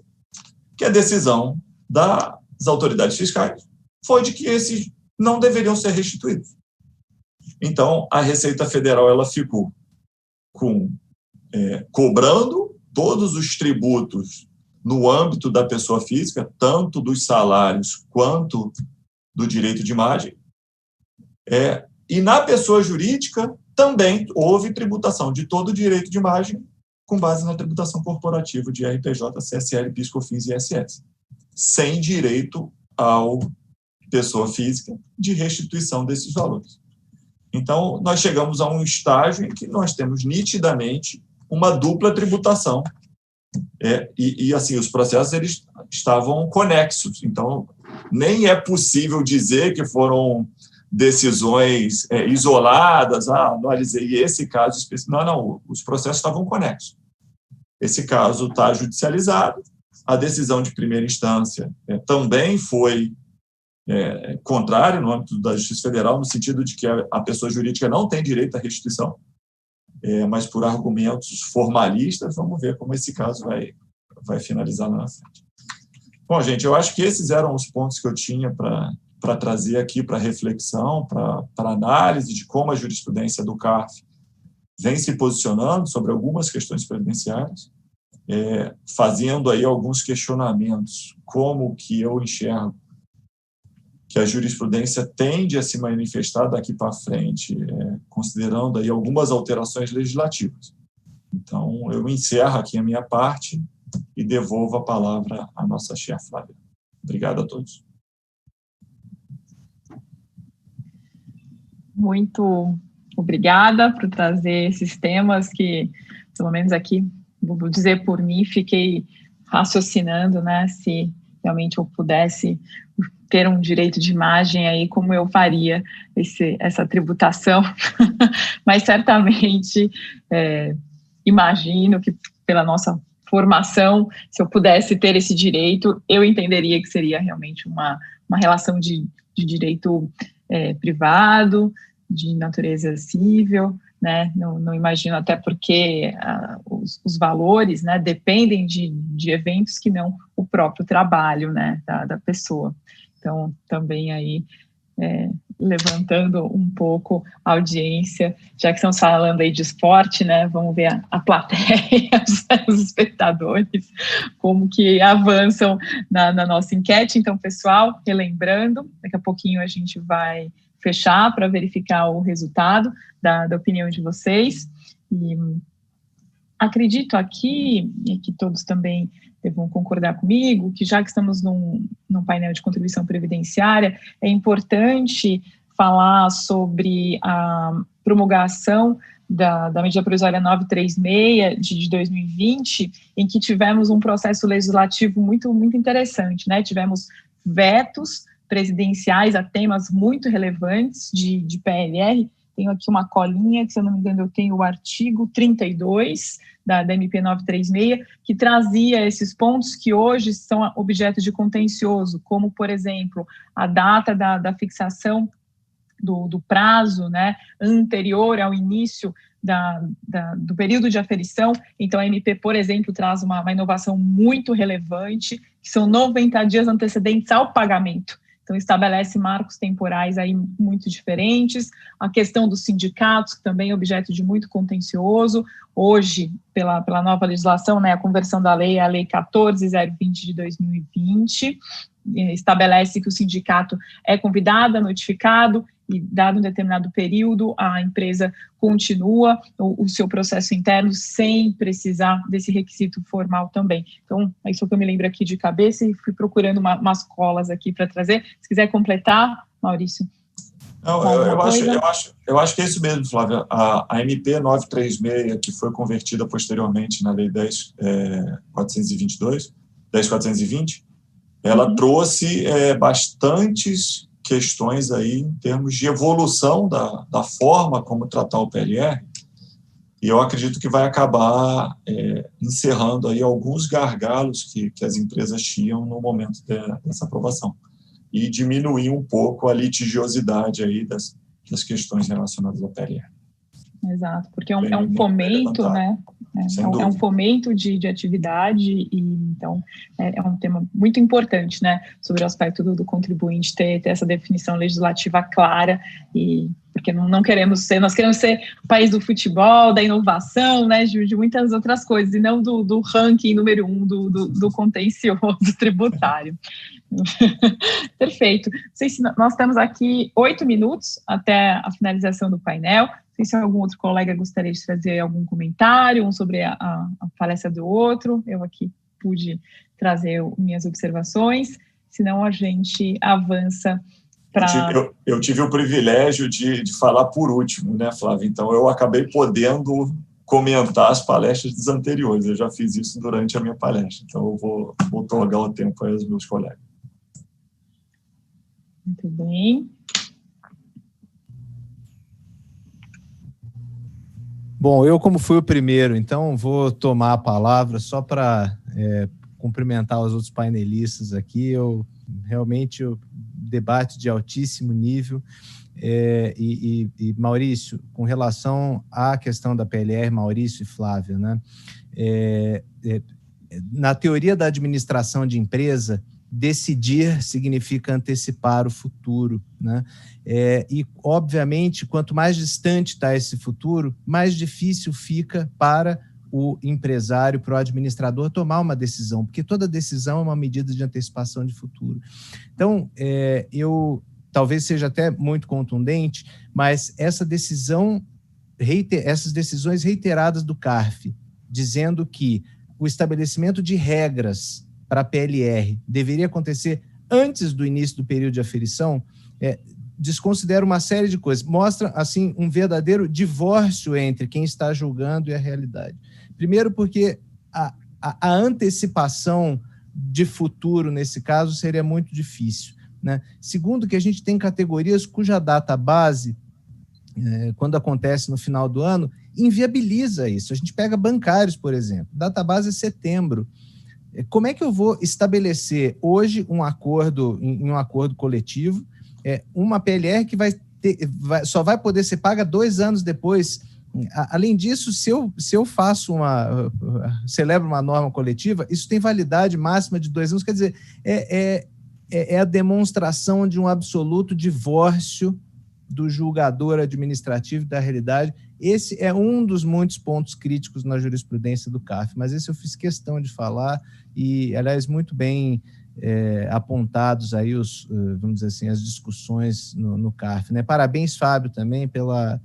que a decisão das autoridades fiscais foi de que esses não deveriam ser restituídos. Então, a Receita Federal ela ficou cobrando todos os tributos no âmbito da pessoa física, tanto dos salários quanto do direito de imagem, e na pessoa jurídica também houve tributação de todo o direito de imagem com base na tributação corporativa de RPJ, CSL, PIS, COFINS e ISS, sem direito ao pessoa física de restituição desses valores. Então, nós chegamos a um estágio em que nós temos nitidamente uma dupla tributação. E assim, os processos eles estavam conexos. Então, nem é possível dizer que foram decisões isoladas. Analisei esse caso específico. Não, os processos estavam conexos. Esse caso está judicializado. A decisão de primeira instância também foi contrária no âmbito da Justiça Federal, no sentido de que a pessoa jurídica não tem direito à restituição, mas por argumentos formalistas, vamos ver como esse caso vai finalizar lá na frente. Bom, gente, eu acho que esses eram os pontos que eu tinha para trazer aqui para reflexão, para análise de como a jurisprudência do CARF vem se posicionando sobre algumas questões previdenciárias, fazendo aí alguns questionamentos, como que eu enxergo que a jurisprudência tende a se manifestar daqui para frente, considerando aí algumas alterações legislativas. Então, eu encerro aqui a minha parte e devolvo a palavra à nossa chefe Flávia. Obrigado a todos. Muito obrigada por trazer esses temas que, pelo menos aqui, vou dizer por mim, fiquei raciocinando, né, se realmente eu pudesse ter um direito de imagem aí, como eu faria essa tributação, mas certamente imagino que pela nossa formação, se eu pudesse ter esse direito, eu entenderia que seria realmente uma relação de direito privado, de natureza civil, né? Não imagino, até porque os valores, né, dependem de eventos que não o próprio trabalho, né, da pessoa. Então, também aí levantando um pouco a audiência, já que estamos falando aí de esporte, né, vamos ver a plateia, os espectadores, como que avançam na nossa enquete. Então, pessoal, relembrando, daqui a pouquinho a gente vai fechar para verificar o resultado da opinião de vocês, e acredito aqui, e que todos também devam concordar comigo, que já que estamos num painel de contribuição previdenciária, é importante falar sobre a promulgação da medida provisória 936 de 2020, em que tivemos um processo legislativo muito, muito interessante, né? Tivemos vetos presidenciais a temas muito relevantes de PLR. Tenho aqui uma colinha, que se eu não me engano eu tenho o artigo 32 da MP 936, que trazia esses pontos que hoje são objeto de contencioso, como, por exemplo, a data da fixação do prazo, né, anterior ao início do período de aferição. Então, a MP, por exemplo, traz uma inovação muito relevante, que são 90 dias antecedentes ao pagamento. Então, estabelece marcos temporais aí muito diferentes. A questão dos sindicatos, que também é objeto de muito contencioso. Hoje, pela nova legislação, né, a conversão da lei é a Lei 14.020 de 2020, estabelece que o sindicato é convidado, notificado, e dado um determinado período, a empresa continua o seu processo interno sem precisar desse requisito formal também. Então, é isso que eu me lembro aqui de cabeça, e fui procurando umas colas aqui para trazer. Se quiser completar, Maurício. Não, eu acho que é isso mesmo, Flávia. A MP 936, que foi convertida posteriormente na Lei 10.420, ela trouxe bastantes questões aí em termos de evolução da forma como tratar o PLR, e eu acredito que vai acabar encerrando aí alguns gargalos que as empresas tinham no momento dessa aprovação, e diminuir um pouco a litigiosidade aí das questões relacionadas ao PLR. Exato, porque é um fomento, né? É um fomento de atividade, e então é um tema muito importante, né? Sobre o aspecto do contribuinte ter essa definição legislativa clara, e porque nós queremos ser o país do futebol, da inovação, né? De muitas outras coisas, e não do ranking número 1 do contencioso tributário. Perfeito. Não sei se nós temos aqui 8 minutos até a finalização do painel. Não sei se algum outro colega gostaria de trazer algum comentário, um sobre a palestra do outro. Eu aqui pude trazer minhas observações, senão a gente avança para... Eu tive o privilégio de falar por último, né, Flávia? Então, eu acabei podendo comentar as palestras dos anteriores. Eu já fiz isso durante a minha palestra, então eu vou otorgar o tempo aos meus colegas. Muito bem. Bom, eu, como fui o primeiro, então vou tomar a palavra só para cumprimentar os outros painelistas aqui. Realmente o debate de altíssimo nível. E Maurício, com relação à questão da PLR, Maurício e Flávia, né? Na teoria da administração de empresa, decidir significa antecipar o futuro, né? E, obviamente, quanto mais distante está esse futuro, mais difícil fica para o empresário, para o administrador tomar uma decisão, porque toda decisão é uma medida de antecipação de futuro. Então, talvez seja até muito contundente, mas essas decisões reiteradas do CARF, dizendo que o estabelecimento de regras para a PLR deveria acontecer antes do início do período de aferição, desconsidera uma série de coisas, mostra, assim, um verdadeiro divórcio entre quem está julgando e a realidade. Primeiro, porque a antecipação de futuro, nesse caso, seria muito difícil, né? Segundo, que a gente tem categorias cuja data base, quando acontece no final do ano, inviabiliza isso. A gente pega bancários, por exemplo, data base é setembro. Como é que eu vou estabelecer hoje um acordo coletivo uma PLR que só vai poder ser paga 2 anos depois. Além disso, se eu celebro uma norma coletiva, isso tem validade máxima de 2 anos, quer dizer, é a demonstração de um absoluto divórcio do julgador administrativo da realidade. Esse é um dos muitos pontos críticos na jurisprudência do CARF, mas esse eu fiz questão de falar e, aliás, muito bem apontados aí vamos dizer assim, as discussões no CARF, né? Parabéns, Fábio, também pela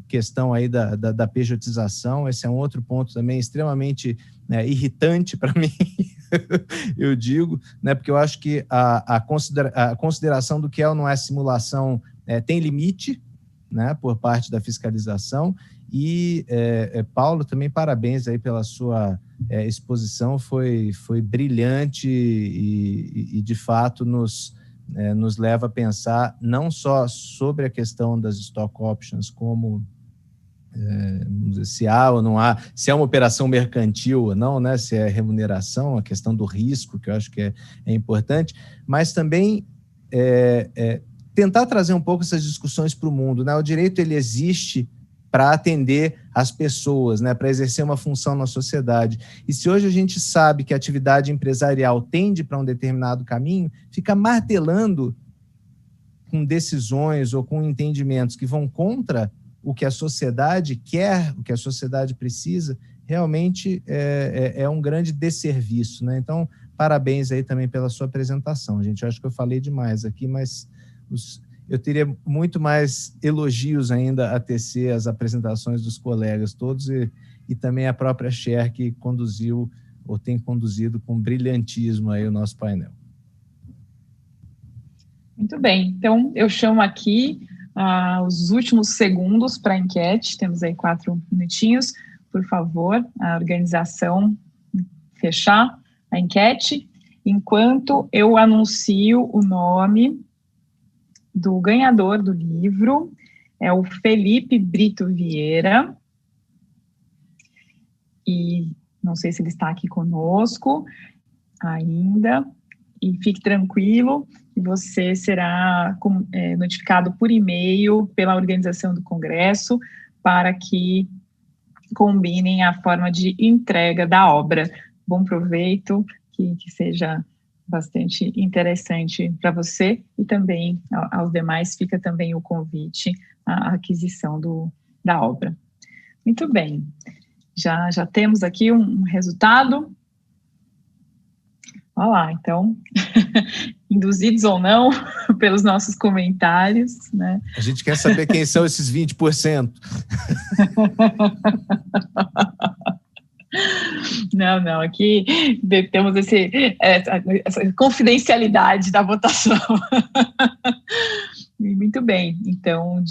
questão aí da pejotização. Esse é um outro ponto também extremamente irritante para mim, eu digo, né, porque eu acho que a consideração do que é ou não é simulação tem limite, né, por parte da fiscalização. E, Paulo, também parabéns aí pela sua exposição, foi brilhante e de fato, nos leva a pensar não só sobre a questão das stock options, como vamos dizer, se há ou não há, se é uma operação mercantil ou não, né, se é remuneração, a questão do risco, que eu acho que é importante, mas também tentar trazer um pouco essas discussões para o mundo, né? O direito, ele existe para atender as pessoas, né, para exercer uma função na sociedade. E se hoje a gente sabe que a atividade empresarial tende para um determinado caminho, fica martelando com decisões ou com entendimentos que vão contra o que a sociedade quer, o que a sociedade precisa, realmente é um grande desserviço, né? Então, parabéns aí também pela sua apresentação, gente. Eu acho que eu falei demais aqui, mas eu teria muito mais elogios ainda a tecer as apresentações dos colegas todos e também a própria Cher, que conduziu ou tem conduzido com brilhantismo aí o nosso painel. Muito bem, então eu chamo aqui os últimos segundos para a enquete, temos aí 4 minutinhos, por favor, a organização fechar a enquete, enquanto eu anuncio o nome do ganhador do livro, é o Felipe Brito Vieira, e não sei se ele está aqui conosco ainda, e fique tranquilo, que você será notificado por e-mail pela organização do Congresso para que combinem a forma de entrega da obra. Bom proveito, que seja bastante interessante para você e também aos demais fica também o convite à aquisição da obra. Muito bem, já temos aqui um resultado. Olha lá, então, induzidos ou não pelos nossos comentários, né? A gente quer saber quem são esses 20%. Não, aqui temos essa confidencialidade da votação. Muito bem, então,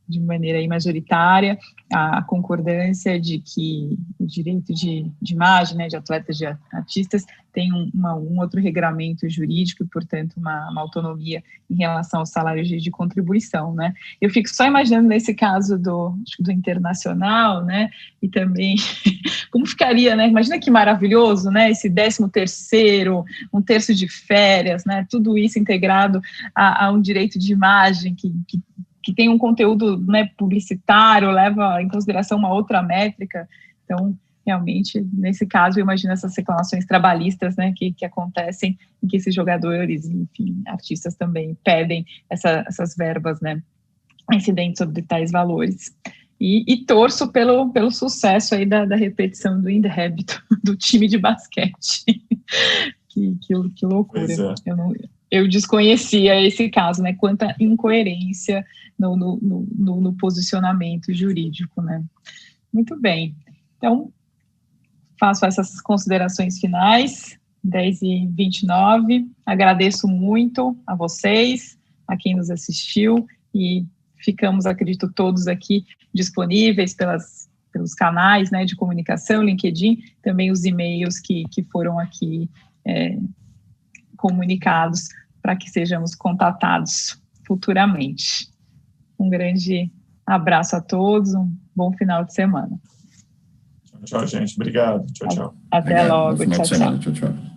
de maneira aí majoritária, a concordância de que o direito de imagem, né, de atletas, de artistas, tem um outro regramento jurídico e, portanto, uma autonomia em relação aos salários de contribuição, né? Eu fico só imaginando nesse caso do internacional, né, e também como ficaria, né? Imagina que maravilhoso, né? Esse 13º, 1/3 de férias, né? Tudo isso integrado a um direito de imagem que tem um conteúdo, né, publicitário, leva em consideração uma outra métrica. Então, realmente, nesse caso, eu imagino essas reclamações trabalhistas, né, que acontecem em que esses jogadores, enfim, artistas também pedem essas verbas, né, incidentes sobre tais valores. E torço pelo sucesso aí da repetição do In the Habit do time de basquete. que loucura. Eu desconhecia esse caso, né? Quanta incoerência no posicionamento jurídico, né? Muito bem. Então, faço essas considerações finais, 10h29. Agradeço muito a vocês, a quem nos assistiu, e ficamos, acredito, todos aqui disponíveis pelos canais, né, de comunicação, LinkedIn, também os e-mails que foram aqui comunicados para que sejamos contatados futuramente. Um grande abraço a todos, um bom final de semana. Tchau, gente. Obrigado. Tchau. Até Obrigado. logo. Bom final de semana. Tchau. Tchau.